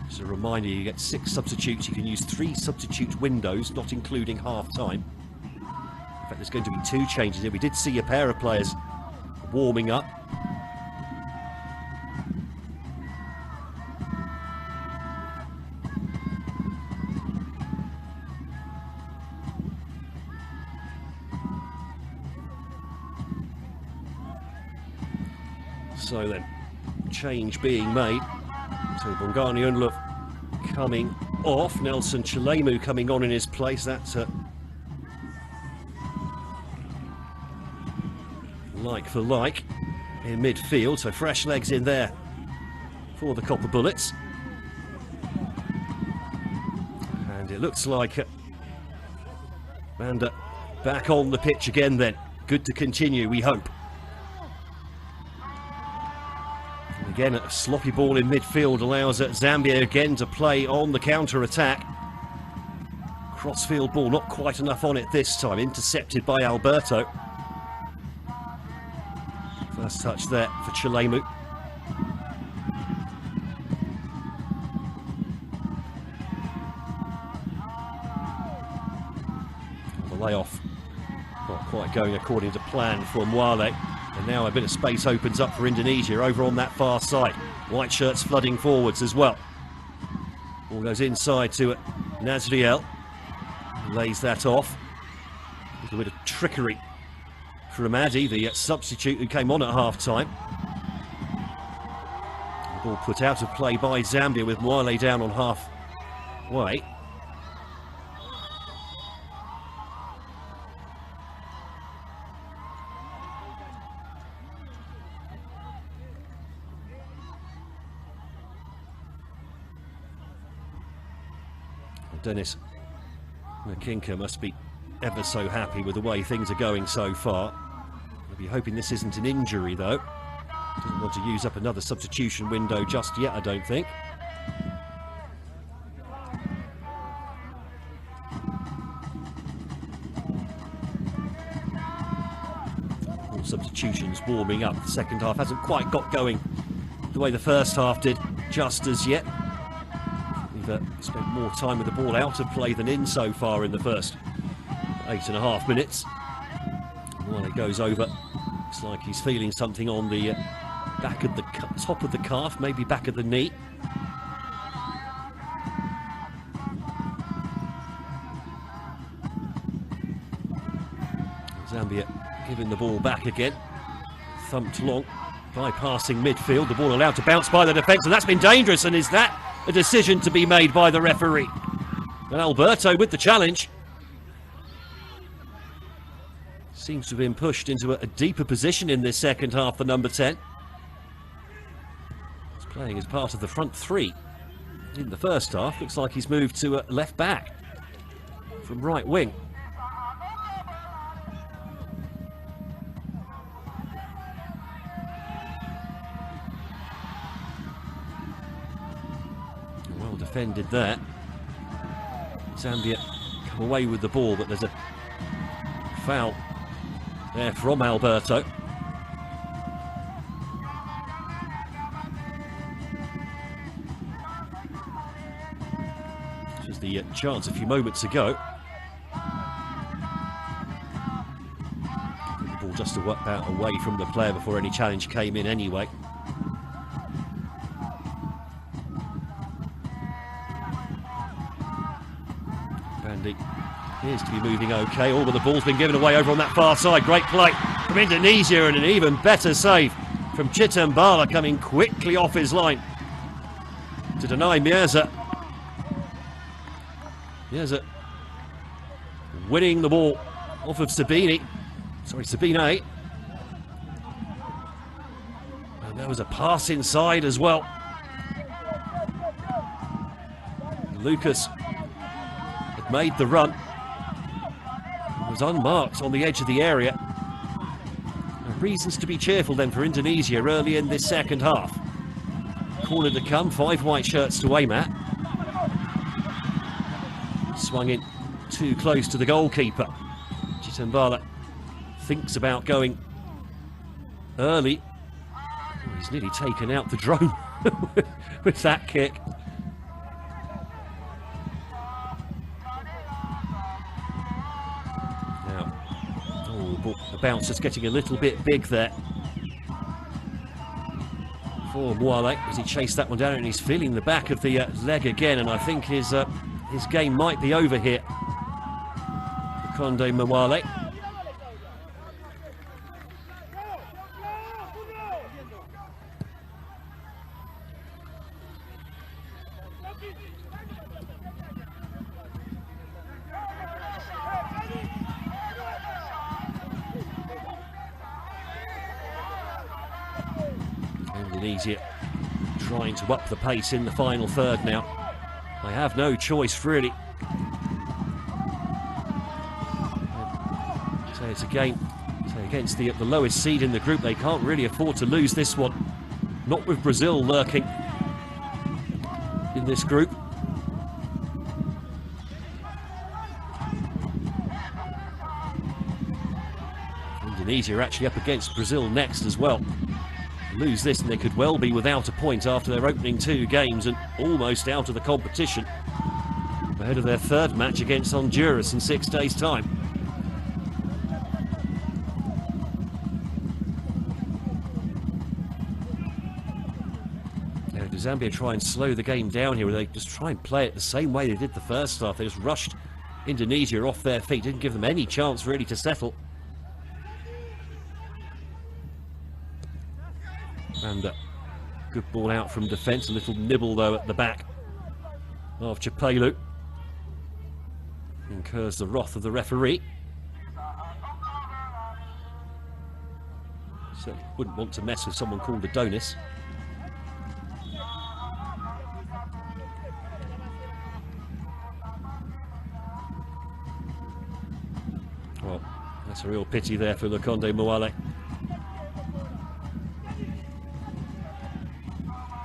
Just a reminder, you get 6 substitutes. You can use 3 substitute windows, not including half-time. In fact, there's going to be 2 changes here. We did see a pair of players warming up. So then, change being made. So Bongani Unlov coming off. Nelson Chilemu coming on in his place. That's like for like in midfield. So fresh legs in there for the Copper Bullets. And it looks like Banda back on the pitch again then. Good to continue, we hope. Again, a sloppy ball in midfield allows Zambia again to play on the counter-attack. Crossfield ball, not quite enough on it this time, intercepted by Alberto. First touch there for Chilemu. The layoff not quite going according to plan for Mwale. And now a bit of space opens up for Indonesia over on that far side. White shirts flooding forwards as well. Ball goes inside to Nazriel. Lays that off. A little bit of trickery from Addy, the substitute who came on at half-time. The ball put out of play by Zambia with Mwale down on half-way. Dennis McKinker must be ever so happy with the way things are going so far. I'll be hoping this isn't an injury though. Doesn't want to use up another substitution window just yet, I don't think. Substitutions warming up. The second half hasn't quite got going the way the first half did just as yet. We've spent more time with the ball out of play than in so far in the first 8.5 minutes. While it goes over, looks like he's feeling something on the back of the top of the calf, maybe back of the knee. Zambia giving the ball back again, thumped long, bypassing midfield, the ball allowed to bounce by the defence, and that's been dangerous. And is that a decision to be made by the referee? And Alberto with the challenge. Seems to have been pushed into a deeper position in this second half, the number 10. He's playing as part of the front three in the first half. Looks like he's moved to left back from right wing. Well defended there. Zambia come away with the ball, but there's a foul there from Alberto. This was the chance a few moments ago. The ball just to work out away from the player before any challenge came in anyway. Bandy appears to be moving okay, all but the ball's been given away over on that far side. Great play from Indonesia and an even better save from Chitembala, coming quickly off his line to deny Mirza. Mirza winning the ball off of Sabine. And there was a pass inside as well. Lucas had made the run. Was unmarked on the edge of the area. Reasons to be cheerful then for Indonesia early in this second half. Corner to come, 5 white shirts to aim at. Swung in too close to the goalkeeper. Chitembala thinks about going early. Oh, he's nearly taken out the drone with that kick. The bounce just getting a little bit big there for Mwale as he chased that one down, and he's feeling the back of the leg again, and I think his game might be over here. Conde Mwale. Indonesia trying to up the pace in the final third now. They have no choice really. So it's a game against the lowest seed in the group. They can't really afford to lose this one. Not with Brazil lurking in this group. Indonesia are actually up against Brazil next as well. Lose this and they could well be without a point after their opening 2 games and almost out of the competition ahead of their third match against Honduras in 6 days' time. Now, do Zambia try and slow the game down here, or they just try and play it the same way they did the first half? They just rushed Indonesia off their feet, didn't give them any chance really to settle. And good ball out from defence, a little nibble though at the back of Chapelu. Incurs the wrath of the referee. Certainly wouldn't want to mess with someone called Adonis. Well, that's a real pity there for Lukonde Mwale.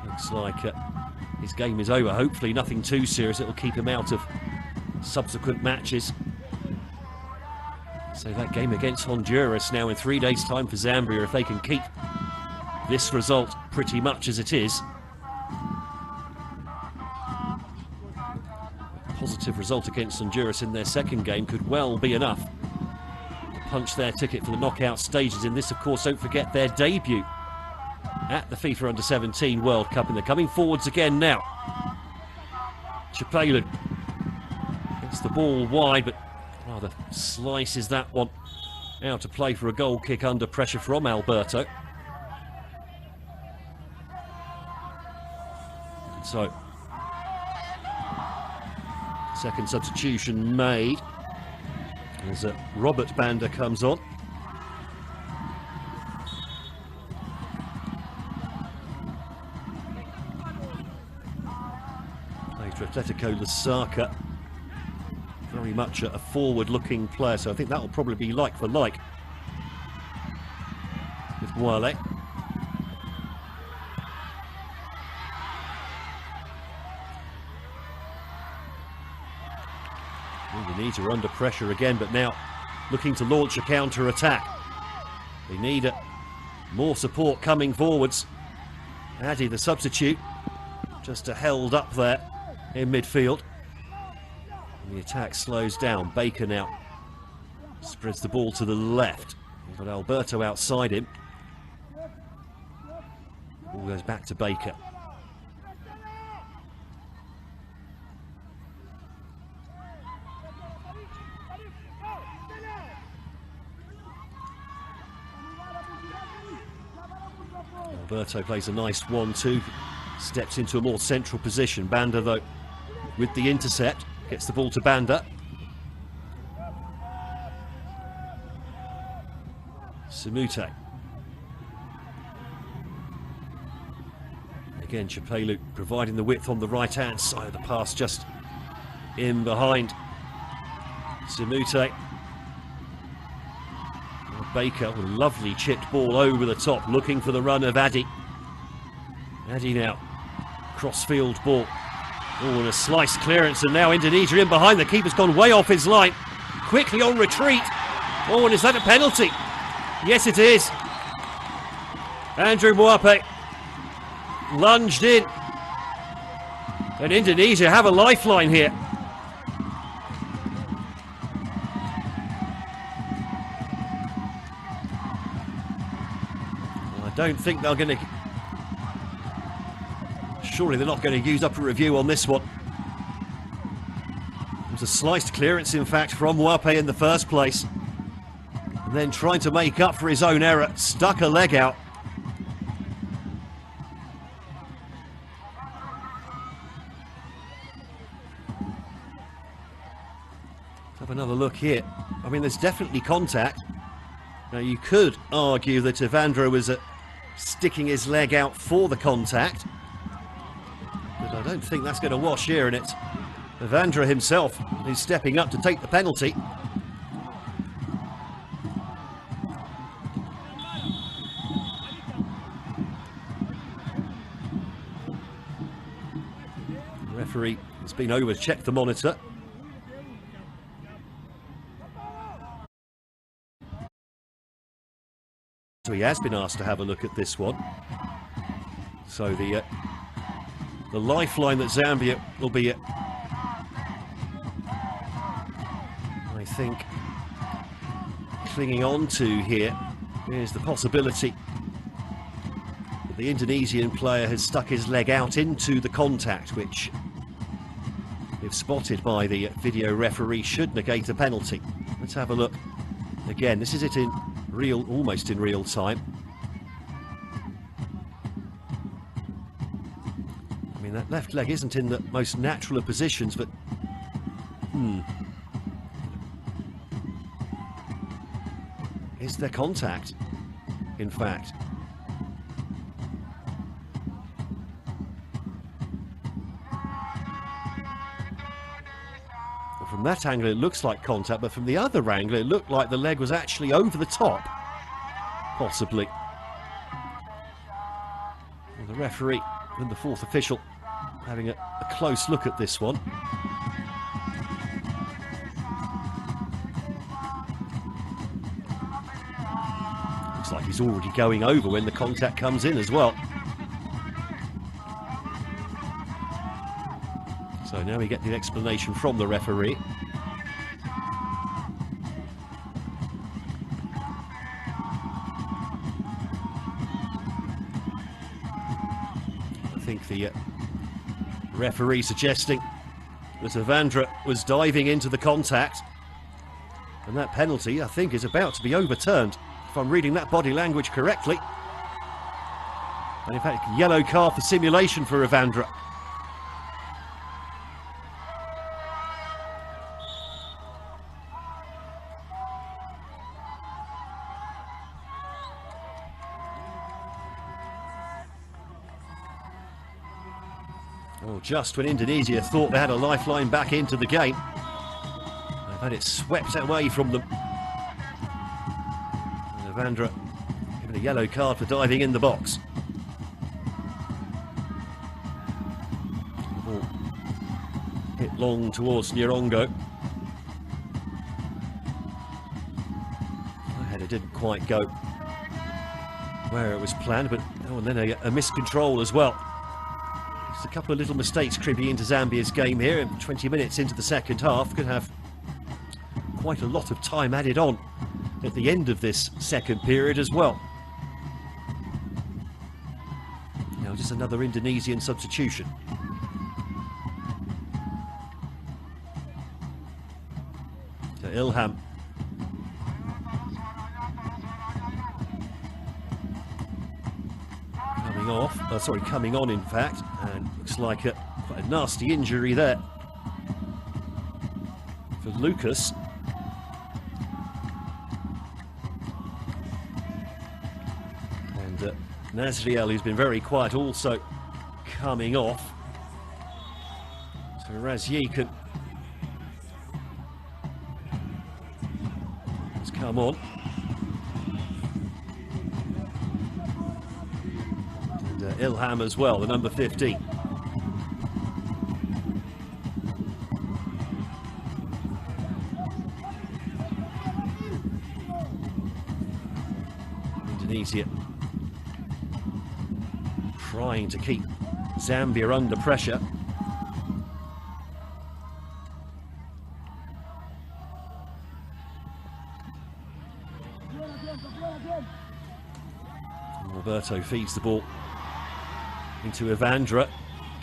Looks like his game is over. Hopefully nothing too serious. It'll keep him out of subsequent matches. So that game against Honduras now in 3 days' time for Zambia, if they can keep this result pretty much as it is. A positive result against Honduras in their second game could well be enough to punch their ticket for the knockout stages in this, of course, don't forget, their debut at the FIFA Under-17 World Cup. And they're coming forwards again now. Chapelu gets the ball wide, but rather slices that one out to play for a goal kick under pressure from Alberto. So, second substitution made as Robert Banda comes on. Plays for Atletico Lusaka. Very much a forward-looking player, so I think that will probably be like for like with Wale. Indonesia are under pressure again, but now looking to launch a counter-attack. They need more support coming forwards. Addy, the substitute, just held up there in midfield. The attack slows down. Baker now spreads the ball to the left. He's got Alberto outside him. Ball goes back to Baker. Alberto plays a nice 1-2. Steps into a more central position. Banda, though, with the intercept. Gets the ball to Banda. Samute. Again, Chapelu providing the width on the right-hand side. The pass just in behind Samute. Baker with a lovely chipped ball over the top, looking for the run of Addy. Addy now. Cross-field ball. Oh, and a sliced clearance, and now Indonesia in behind. The keeper's gone way off his line. Quickly on retreat. Oh, and is that a penalty? Yes, it is. Andrew Mwape lunged in. And Indonesia have a lifeline here. Well, I don't think they're going to... Surely they're not going to use up a review on this one. It was a sliced clearance, in fact, from Mwape in the first place. And then trying to make up for his own error, stuck a leg out. Let's have another look here. I mean, there's definitely contact. Now, you could argue that Evandro was sticking his leg out for the contact. But I don't think that's going to wash here, and it's Evandro himself who's stepping up to take the penalty. The referee has been over to check the monitor. So he has been asked to have a look at this one. So the lifeline that Zambia will be, I think, clinging on to here is the possibility that the Indonesian player has stuck his leg out into the contact, which, if spotted by the video referee, should negate a penalty. Let's have a look again. This is it in almost in real time. I mean, that left leg isn't in the most natural of positions, but is there contact, in fact? From that angle it looks like contact, but from the other angle it looked like the leg was actually over the top, possibly. Well, the referee and the fourth official having a close look at this one. Looks like he's already going over when the contact comes in as well. So now we get the explanation from the referee. I think the referee suggesting that Evandra was diving into the contact, and that penalty, I think, is about to be overturned, if I'm reading that body language correctly. And in fact, yellow card for simulation for Evandra. Oh, just when Indonesia thought they had a lifeline back into the game, they've had it swept away from them. And Evandra given a yellow card for diving in the box. The ball hit long towards Nyerongo. The header didn't quite go where it was planned, but oh, and then a miscontrol as well. A couple of little mistakes creeping into Zambia's game here, and 20 minutes into the second half could have quite a lot of time added on at the end of this second period as well. Now just another Indonesian substitution. To Ilham. Coming on in fact, and looks like quite a nasty injury there for Lucas. And Nazriel, who's been very quiet, also coming off. So Razyi has come on. Ilham as well, the number 15. Indonesia trying to keep Zambia under pressure. Alberto feeds the ball into Evandra,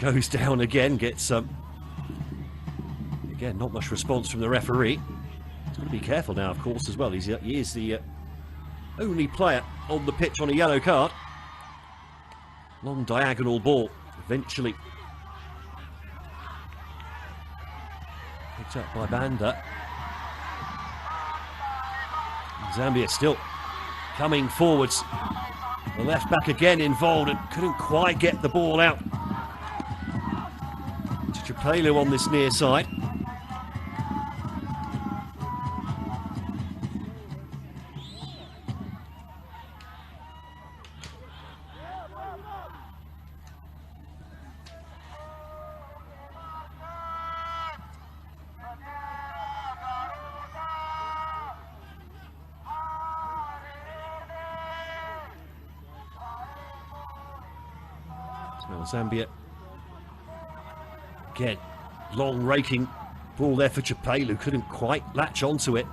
goes down again, gets again not much response from the referee. He's got to be careful now, of course, as well. He is the only player on the pitch on a yellow card. Long diagonal ball, eventually picked up by Banda. Zambia still coming forwards. The left back again involved and couldn't quite get the ball out. Chapelu on this near side. Zambia again, long raking ball there for Chapelu, couldn't quite latch onto it,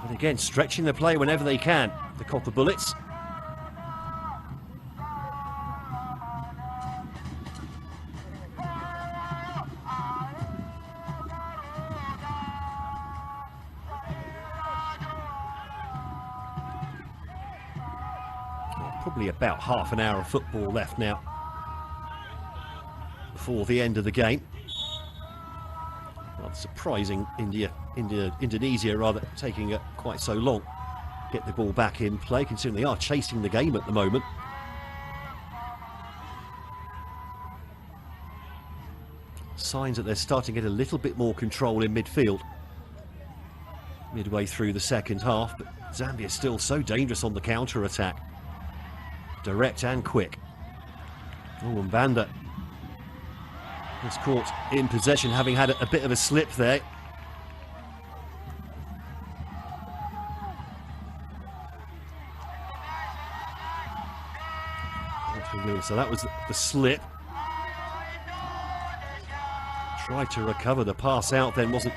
but again stretching the play whenever they can, the Copper Bullets. Probably about half an hour of football left now before the end of the game. Well, surprising Indonesia rather taking quite so long to get the ball back in play, considering they are chasing the game at the moment. Signs that they're starting to get a little bit more control in midfield midway through the second half, but Zambia is still so dangerous on the counter-attack. Direct and quick. Oh, and Banda was caught in possession, having had a bit of a slip there. So that was the slip. Tried to recover, the pass out then wasn't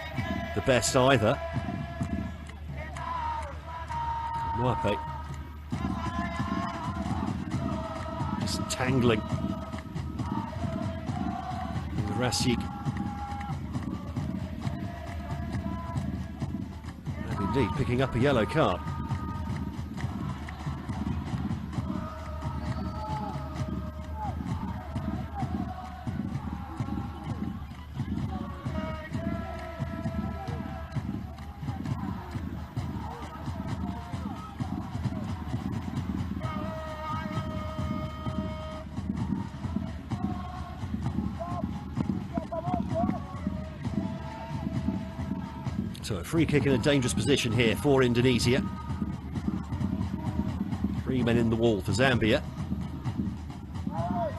the best either. Mwape just tangling. And the Rasik. And indeed picking up a yellow card. So a free kick in a dangerous position here for Indonesia. 3 men in the wall for Zambia.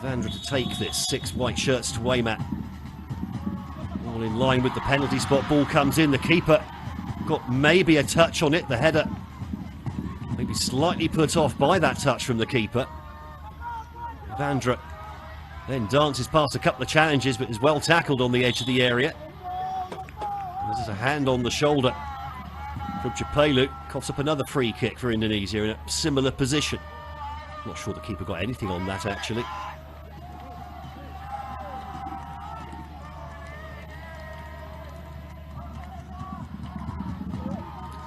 Vandra to take this, 6 white shirts to aim at. All in line with the penalty spot, ball comes in, the keeper got maybe a touch on it, the header maybe slightly put off by that touch from the keeper. Vandra then dances past a couple of challenges but is well tackled on the edge of the area. There's a hand on the shoulder from Chapelu. Coughs up another free kick for Indonesia in a similar position. Not sure the keeper got anything on that actually.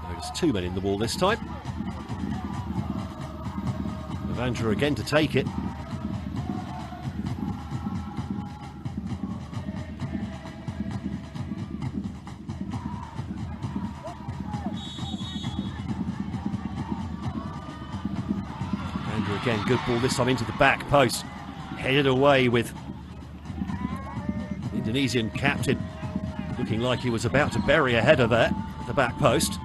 There's 2 men in the wall this time. Vandra again to take it. Again, good ball this time into the back post. Headed away with the Indonesian captain looking like he was about to bury a header there at the back post.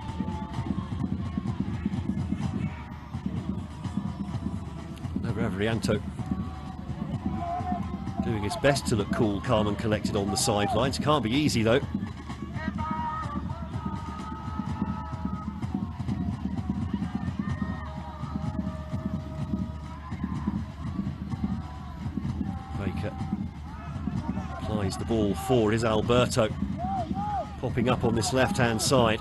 Navrianto doing his best to look cool, calm and collected on the sidelines. Can't be easy though. Applies the ball forward is Alberto, popping up on this left-hand side.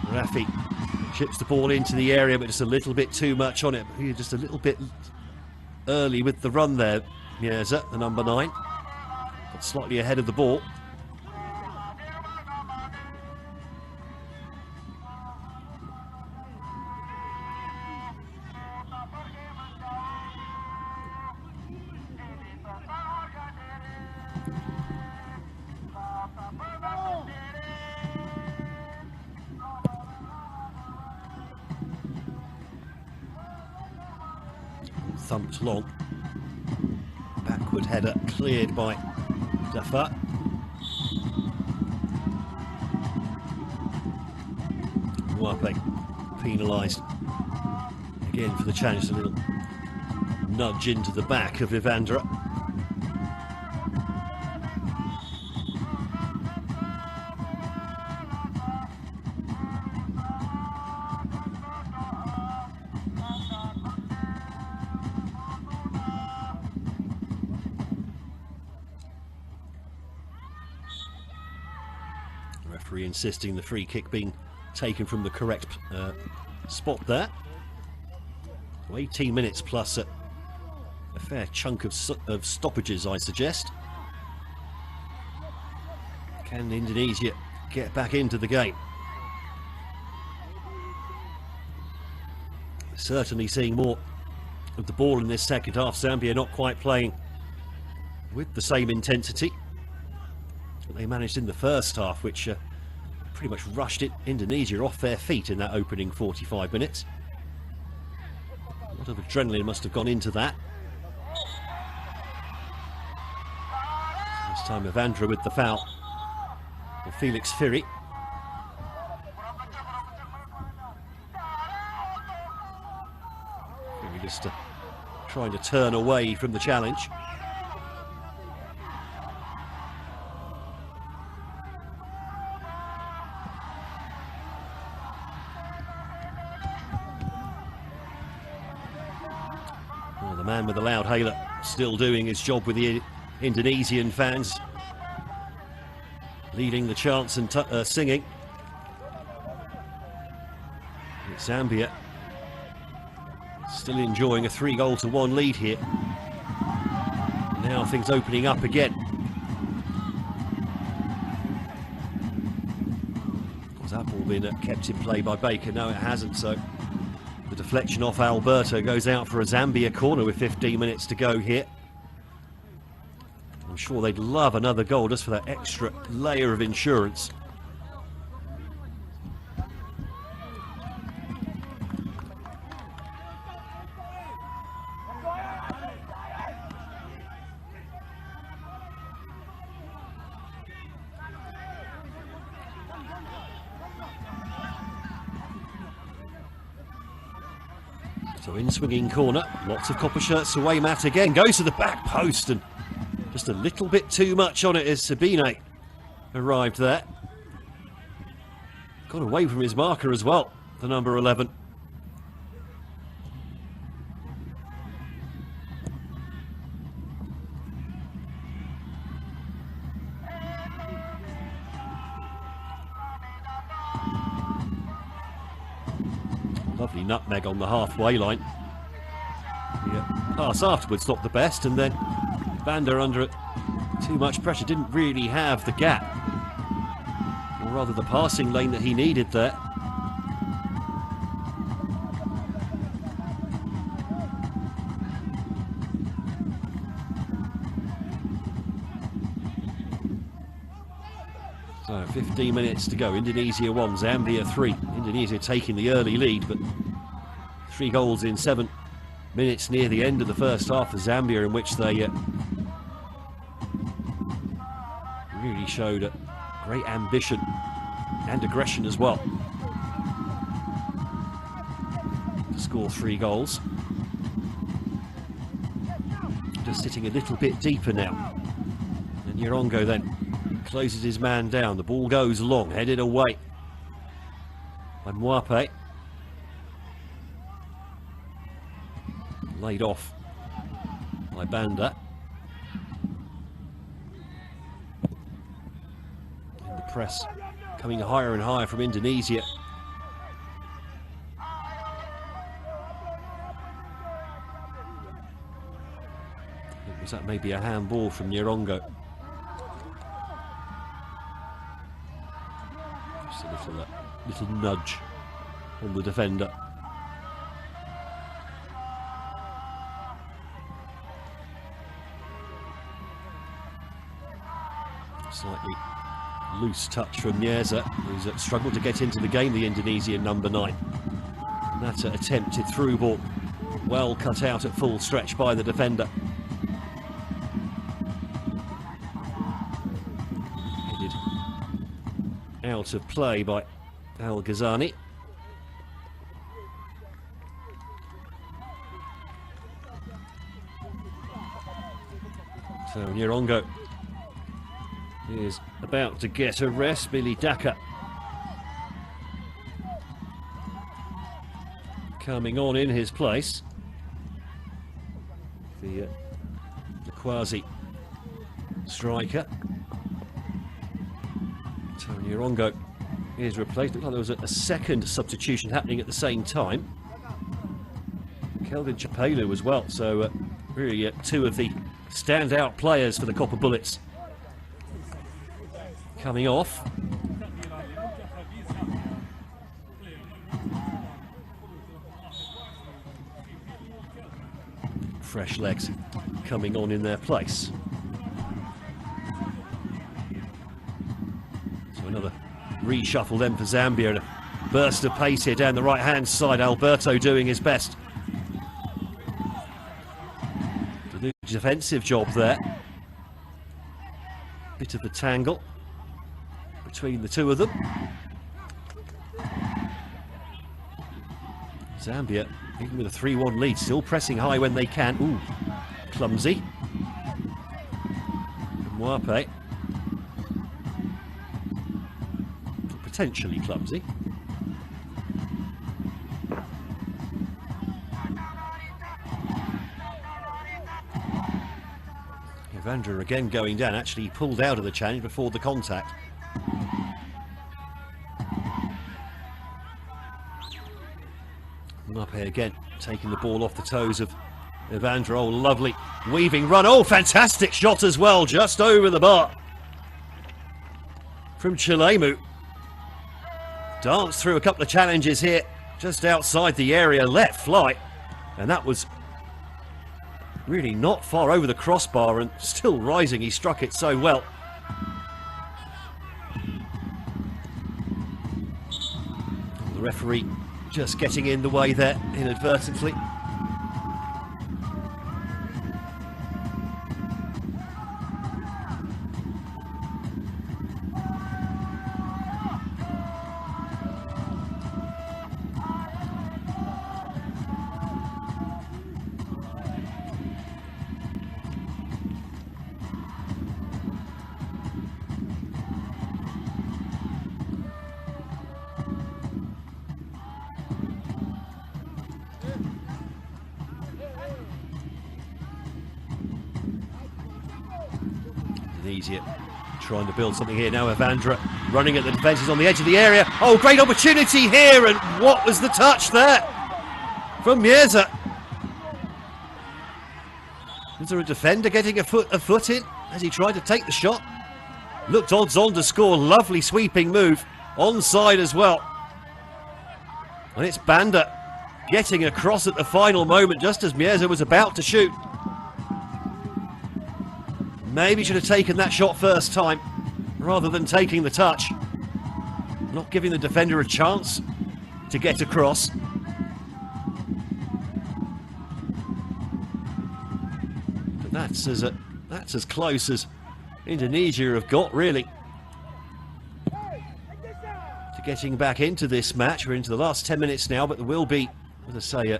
Rafi chips the ball into the area, but just a little bit too much on it. Just a little bit early with the run there. Mieza, the number 9, got slightly ahead of the ball. Thumped long. Backward header cleared by Dafa. Mwape penalised again for the challenge. A little nudge into the back of Ivandra. Referee insisting the free kick being taken from the correct spot there. 18 minutes plus a fair chunk of stoppages, I suggest. Can Indonesia get back into the game? Certainly seeing more of the ball in this second half. Zambia not quite playing with the same intensity that they managed in the first half, which pretty much rushed Indonesia off their feet in that opening 45 minutes. A lot of adrenaline must have gone into that. This time Ivandra with the foul for Felix Firi. Firi just trying to turn away from the challenge. The man with the loud hailer still doing his job with the Indonesian fans, leading the chants and singing. It's Zambia still enjoying a 3-1 lead here. Now things opening up again. Has that ball been kept in play by Baker? No, it hasn't. So the deflection off Alberto goes out for a Zambia corner with 15 minutes to go here. I'm sure they'd love another goal just for that extra layer of insurance. So in swinging corner, lots of copper shirts away. Matt again goes to the back post and just a little bit too much on it as Sabine arrived there. Got away from his marker as well, the number 11. Lovely nutmeg on the halfway line. The pass afterwards not the best, and then Vander under too much pressure, didn't really have the gap, or rather the passing lane that he needed there. So 15 minutes to go. Indonesia 1, Zambia 3. Indonesia taking the early lead, but 3 goals in 7 minutes near the end of the first half for Zambia, in which they really showed a great ambition and aggression as well to score 3 goals. Just sitting a little bit deeper now. And Nyerongo then closes his man down. The ball goes long, headed away by Mwape. Laid off by Banda. And the press coming higher and higher from Indonesia. Was that maybe a handball from Nyerongo? Just a little nudge on the defender. Slightly loose touch from Nyeza, who's struggled to get into the game, the Indonesian number 9. And that attempted through ball, well cut out at full stretch by the defender. Headed out of play by Al Ghazani. So Nyerongo is about to get a rest. Billy Daka coming on in his place. The quasi striker. So Nyerongo is replaced. Looked like there was a second substitution happening at the same time. Kelvin Chapelu as well. So really 2 of the standout players for the Copper Bullets coming off. Fresh legs coming on in their place. So another reshuffle then for Zambia, and a burst of pace here down the right hand side. Alberto doing his best to do a defensive job there. Bit of a tangle between the 2 of them. Zambia, even with a 3-1 lead, still pressing high when they can. Ooh, clumsy. Mwape. Potentially clumsy. Evandro again going down. Actually, he pulled out of the challenge before the contact. Mape again, taking the ball off the toes of Evandro. Oh, lovely weaving run. Oh, fantastic shot as well, just over the bar from Chilemu. Danced through a couple of challenges here, just outside the area, let fly. And that was really not far over the crossbar and still rising. He struck it so well. The referee just getting in the way there inadvertently. Indonesia trying to build something here now. Evandro running at the defences on the edge of the area. Oh, great opportunity here, and what was the touch there from Mirza? Is there a defender getting a foot in as he tried to take the shot? Looked odds on to score. Lovely sweeping move, onside as well. And it's Banda getting across at the final moment just as Mirza was about to shoot. Maybe should have taken that shot first time rather than taking the touch. Not giving the defender a chance to get across. But that's as close as Indonesia have got, really, to getting back into this match. We're into the last 10 minutes now, but there will be, as I say, a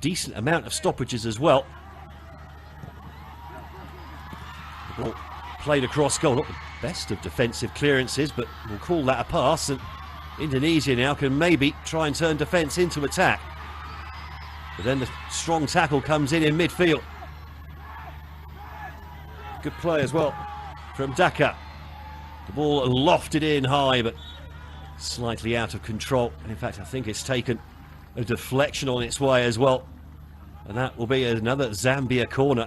decent amount of stoppages as well. Ball played across goal, not the best of defensive clearances, but we'll call that a pass, and Indonesia now can maybe try and turn defence into attack. But then the strong tackle comes in midfield. Good play as well from Daka. The ball lofted in high, but slightly out of control. And in fact, I think it's taken a deflection on its way as well. And that will be another Zambia corner.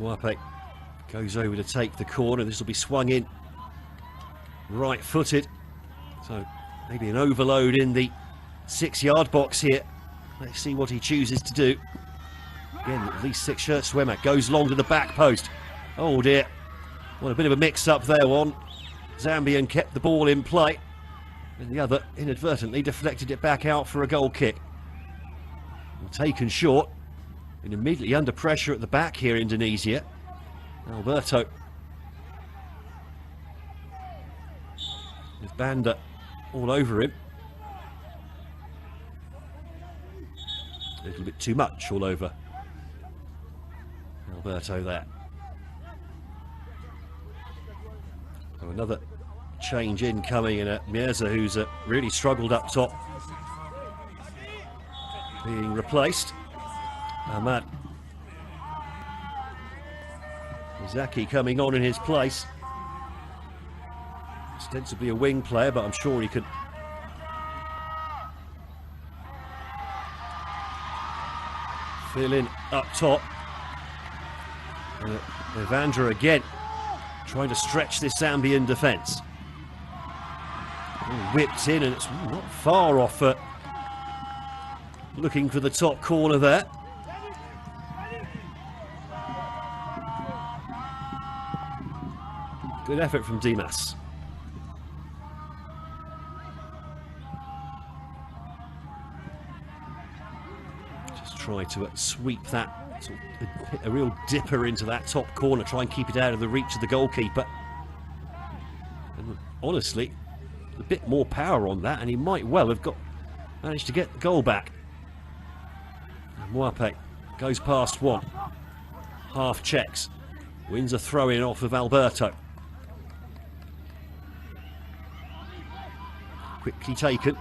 Mwape goes over to take the corner. This will be swung in right-footed. So maybe an overload in the 6-yard box here. Let's see what he chooses to do. Again, at least 6-shirt swimmer goes long to the back post. Oh dear. Well, a bit of a mix-up there. One Zambian kept the ball in play, and the other inadvertently deflected it back out for a goal kick. Well, taken short. And immediately under pressure at the back here, Indonesia. Alberto with Banda all over him. A little bit too much all over Alberto there. So another change in coming in at Mirza, who's really struggled up top, being replaced. Ahmad Zaki coming on in his place. Ostensibly a wing player, but I'm sure he could fill in up top. And Evandro again trying to stretch this Zambian defence. Whipped in, and it's not far off. Looking for the top corner there. Good effort from Dimas. Just try to sweep that, sort of a real dipper into that top corner, try and keep it out of the reach of the goalkeeper. And honestly, a bit more power on that, and he might well have managed to get the goal back. And Mwape goes past one. half checks. Wins a throw-in off of Alberto. Quickly taken.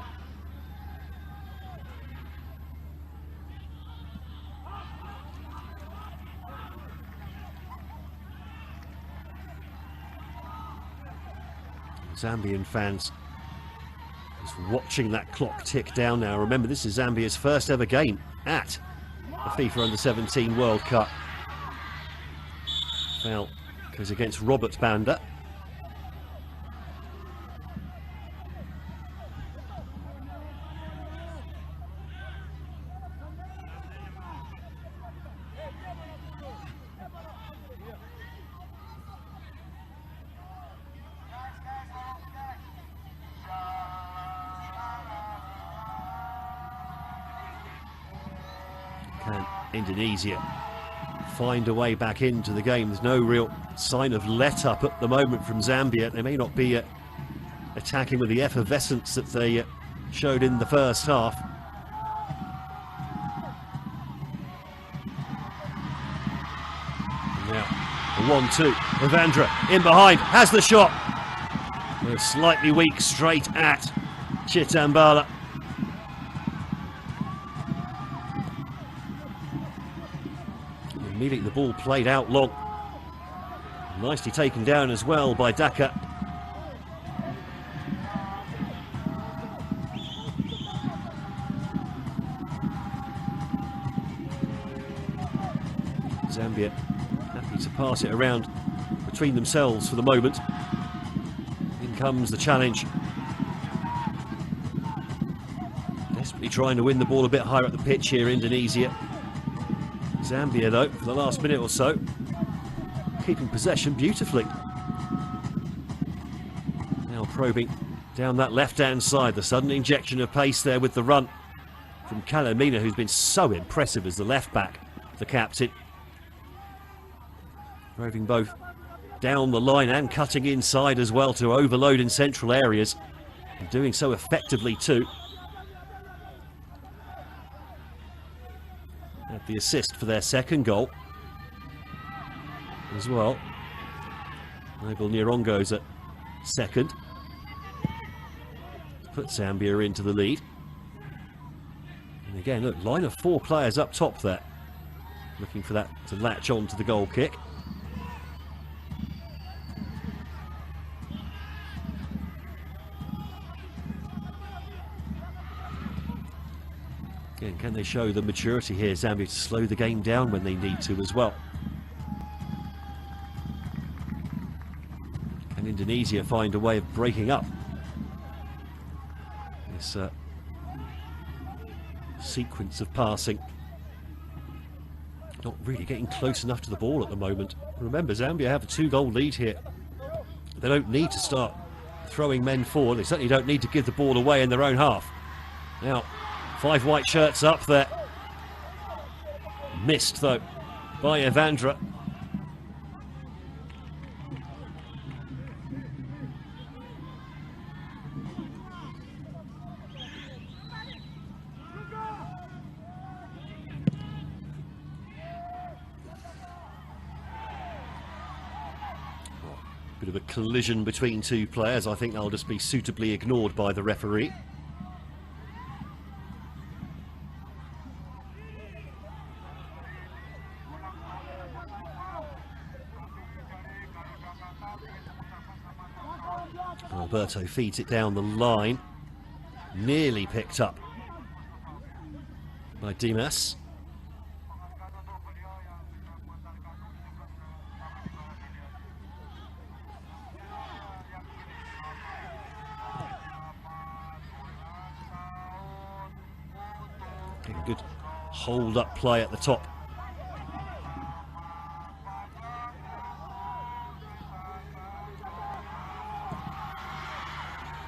Zambian fans just watching that clock tick down now. Remember, this is Zambia's first ever game at the FIFA Under-17 World Cup. Foul goes against Robert Banda. Can Indonesia find a way back into the game? There's no real sign of let-up at the moment from Zambia. They may not be attacking with the effervescence that they showed in the first half. And now, a 1-2. Evandra in behind, has the shot. A slightly weak straight at Chitambala. Immediately the ball played out long. Nicely taken down as well by Daka. Zambia happy to pass it around between themselves for the moment. In comes the challenge. Desperately trying to win the ball a bit higher up the pitch here, Indonesia. Zambia, though, for the last minute or so, keeping possession beautifully. Now probing down that left-hand side. The sudden injection of pace there with the run from Kalamina, who's been so impressive as the left-back, the captain. Probing both down the line and cutting inside as well to overload in central areas. And doing so effectively too. Had the assist for their second goal as well. Nigel Nyerongo's at second. Put Zambia into the lead. And again, look, line of 4 players up top there. Looking for that to latch on to the goal kick. Again, can they show the maturity here, Zambia, to slow the game down when they need to as well? Can Indonesia find a way of breaking up this sequence of passing? Not really getting close enough to the ball at the moment. Remember, Zambia have a 2-goal lead here. They don't need to start throwing men forward. They certainly don't need to give the ball away in their own half. Now, 5 white shirts up there. Missed, though, by Evandra. Bit of a collision between 2 players. I think they'll just be suitably ignored by the referee. Alberto feeds it down the line. Nearly picked up by Dimas. Good hold up play at the top.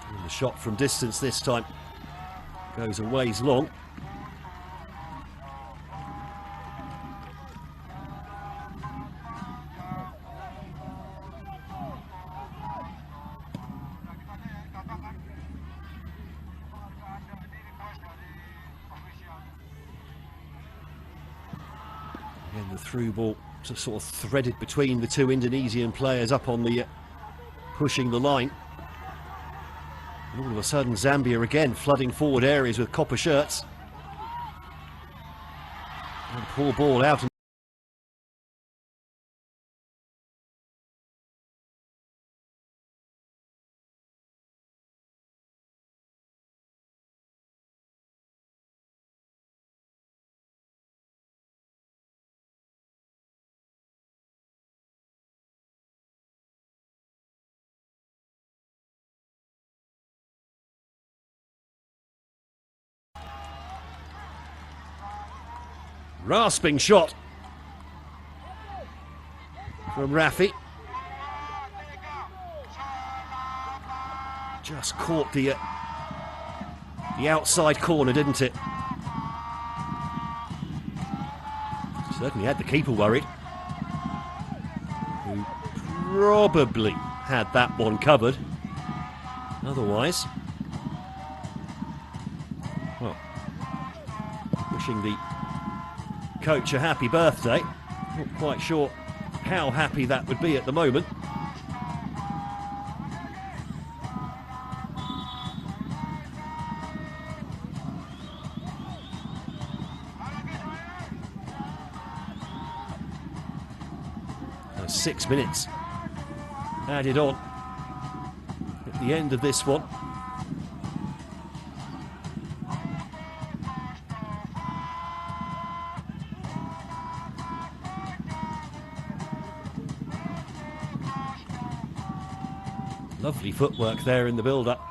And the shot from distance this time goes a ways long. Again, the through ball sort of threaded between the two Indonesian players up on the pushing the line. And all of a sudden Zambia again flooding forward areas with copper shirts. And poor ball out. Rasping shot from Rafi. Just caught the outside corner, didn't it? Certainly had the keeper worried, who probably had that one covered. Otherwise, well, wishing the coach a happy birthday. Not quite sure how happy that would be at the moment. So 6 minutes added on at the end of this one. Lovely footwork there in the build-up.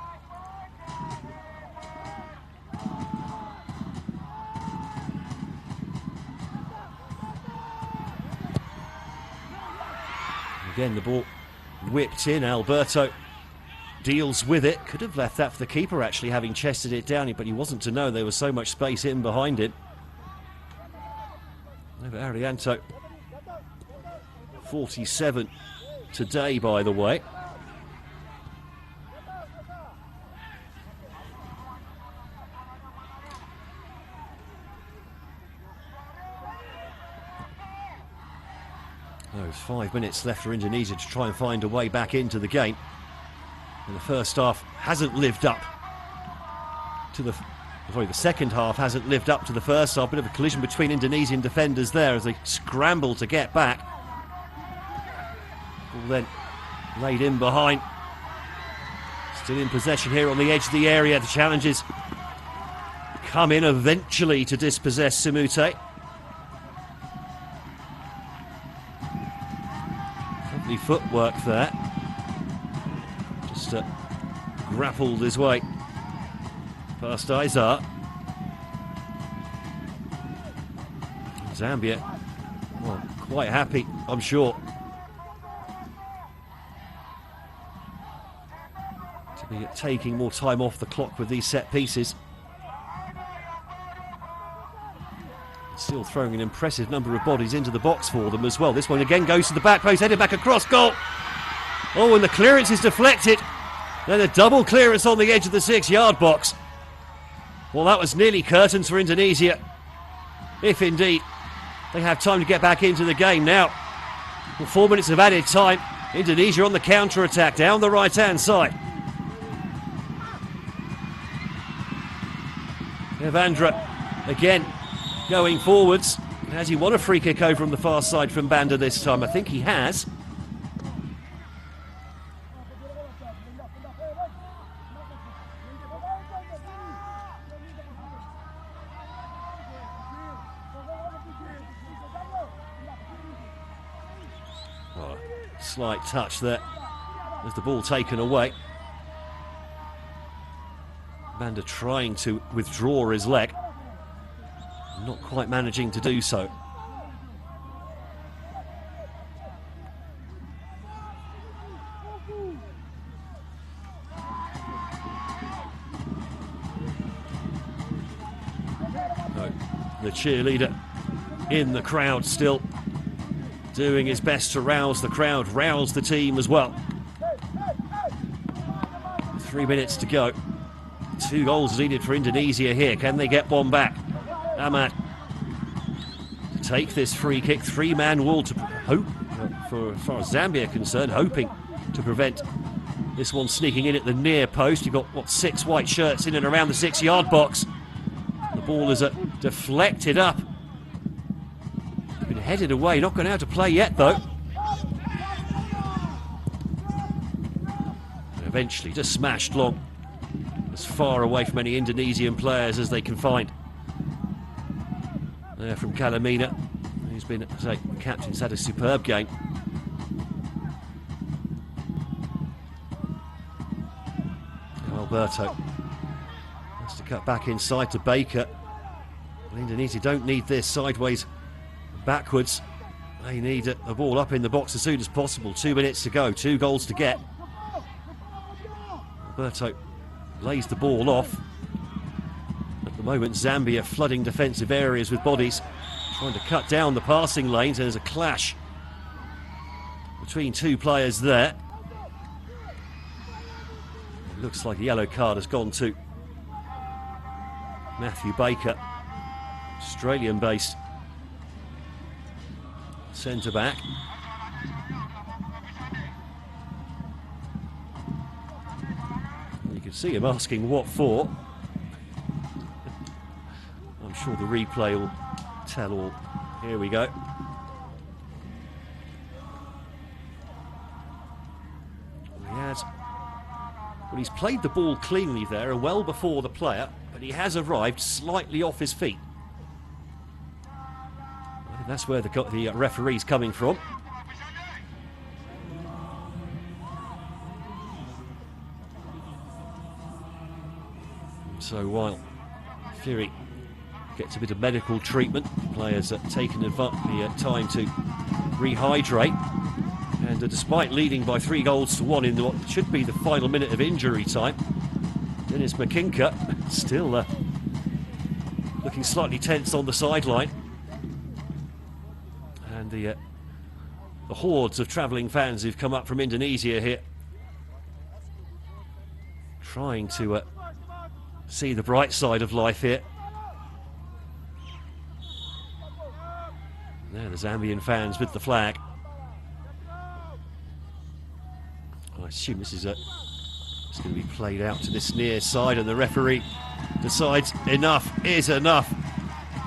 Again, the ball whipped in. Alberto deals with it. Could have left that for the keeper, actually, having chested it down, but he wasn't to know there was so much space in behind it. Over Arianto. 47 today, by the way. There's 5 minutes left for Indonesia to try and find a way back into the game. And the first half hasn't lived up to the... Sorry, the second half hasn't lived up to the first half. Bit of a collision between Indonesian defenders there as they scramble to get back. Ball then laid in behind. Still in possession here on the edge of the area. The challenges come in eventually to dispossess Sumute. Lovely footwork there. Just grappled his way past Izar. Zambia, well, quite happy, I'm sure, to be taking more time off the clock with these set pieces. Still throwing an impressive number of bodies into the box for them as well. This one again goes to the back post, headed back across goal. Oh, and the clearance is deflected. Then a double clearance on the edge of the 6-yard box. Well, that was nearly curtains for Indonesia, if indeed they have time to get back into the game now. Well, 4 minutes of added time. Indonesia on the counter-attack down the right-hand side. Evandra again going forwards. Has he won a free kick over on the far side from Banda this time? I think he has. Oh, slight touch there as the ball taken away. Banda trying to withdraw his leg. Not quite managing to do so. No, the cheerleader in the crowd still doing his best to rouse the crowd, rouse the team as well. 3 minutes to go. 2 goals needed for Indonesia here. Can they get one back? Ahmad take this free kick. Three-man wall to hope, for as far as Zambia are concerned, hoping to prevent this one sneaking in at the near post. You've got, what, 6 white shirts in and around the 6-yard box. The ball is deflected up. Been headed away, not going out to play yet though. And eventually just smashed long, as far away from any Indonesian players as they can find. There from Kalamina, who's been, as I say, the captain's had a superb game. Alberto has to cut back inside to Baker. Well, Indonesia don't need this sideways backwards. They need the ball up in the box as soon as possible. 2 minutes to go, 2 goals to get. Alberto lays the ball off. At the moment, Zambia flooding defensive areas with bodies, trying to cut down the passing lanes. There's a clash between 2 players there. It looks like a yellow card has gone to Matthew Baker, Australian-based centre-back. You can see him asking what for. I'm sure the replay will tell all. Here we go. Well, he's played the ball cleanly there and well before the player, but he has arrived slightly off his feet. I think that's where the referee's coming from. So while Fury gets a bit of medical treatment, players are taking the time to rehydrate. And despite leading by 3 goals to 1 in what should be the final minute of injury time, Dennis McKinka still looking slightly tense on the sideline. And the hordes of travelling fans who've come up from Indonesia here, trying to see the bright side of life here. There, the Zambian fans with the flag. I assume this is it's going to be played out to this near side, and the referee decides enough is enough.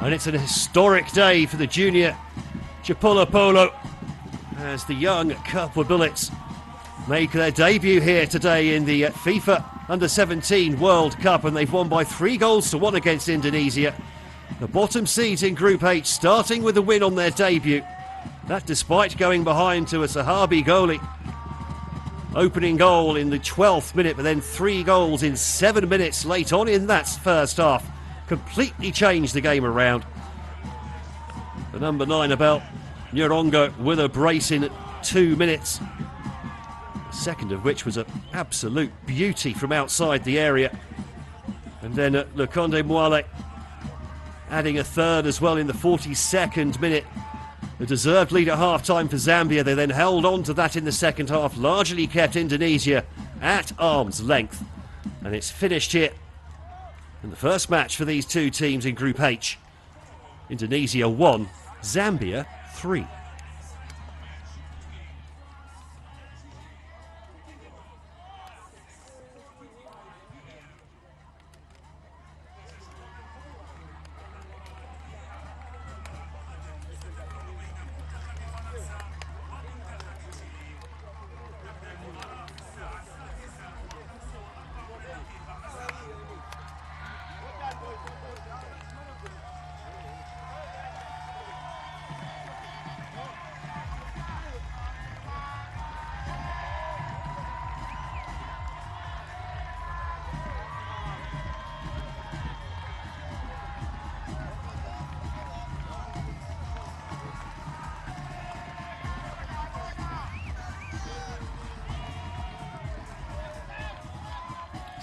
And it's an historic day for the junior Chipolo Polo, as the young Kapwa Bullets make their debut here today in the FIFA Under-17 World Cup, and they've won by 3 goals to 1 against Indonesia. The bottom seeds in Group H, starting with a win on their debut. That despite going behind to a Sahabi goalie. Opening goal in the 12th minute, but then 3 goals in 7 minutes late on in that first half. Completely changed the game around. The number 9 about Nyerongo with a brace in 2 minutes. The second of which was an absolute beauty from outside the area. And then Lukonde Mwale adding a third as well in the 42nd minute. A deserved lead at half-time for Zambia. They then held on to that in the second half, largely kept Indonesia at arm's length. And it's finished here in the first match for these 2 teams in Group H. Indonesia 1, Zambia 3.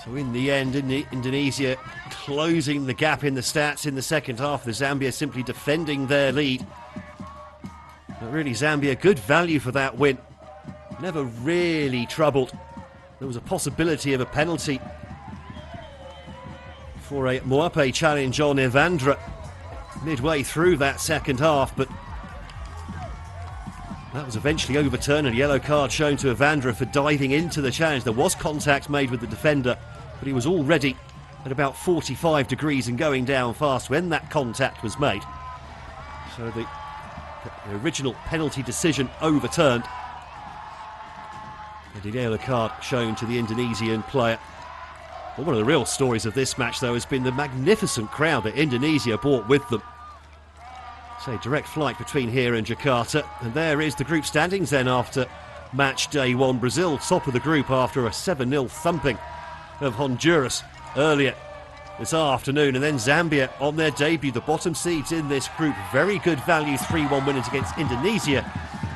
So in the end, Indonesia closing the gap in the stats in the second half. The Zambia simply defending their lead. But really, Zambia, good value for that win. Never really troubled. There was a possibility of a penalty for a Moape challenge on Evandra. midway through that second half, but that was eventually overturned and a yellow card shown to Evandra for diving into the challenge. There was contact made with the defender, but he was already at about 45 degrees and going down fast when that contact was made. So the original penalty decision overturned. And a yellow card shown to the Indonesian player. Well, one of the real stories of this match, though, has been the magnificent crowd that Indonesia brought with them. So, direct flight between here and Jakarta. And there is the group standings then after match day one. Brazil top of the group after a 7-0 thumping of Honduras earlier this afternoon. And then Zambia on their debut, the bottom seeds in this group. Very good value, 3-1 winners against Indonesia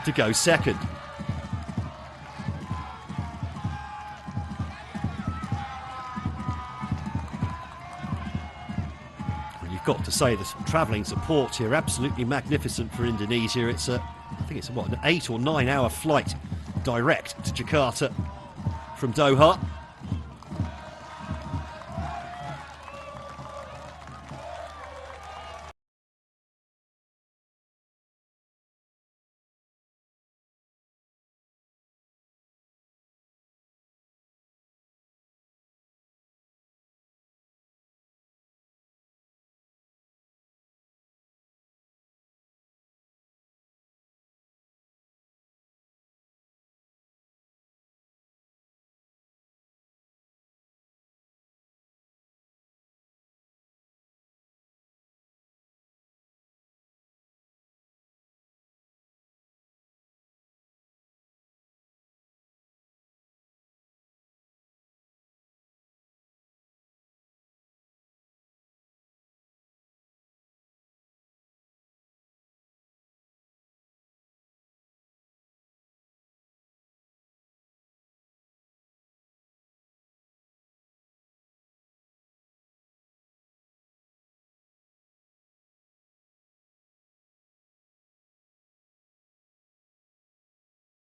to go second. Got to say, the travelling support here absolutely magnificent for Indonesia. It's I think it's an 8 or 9 hour flight direct to Jakarta from Doha.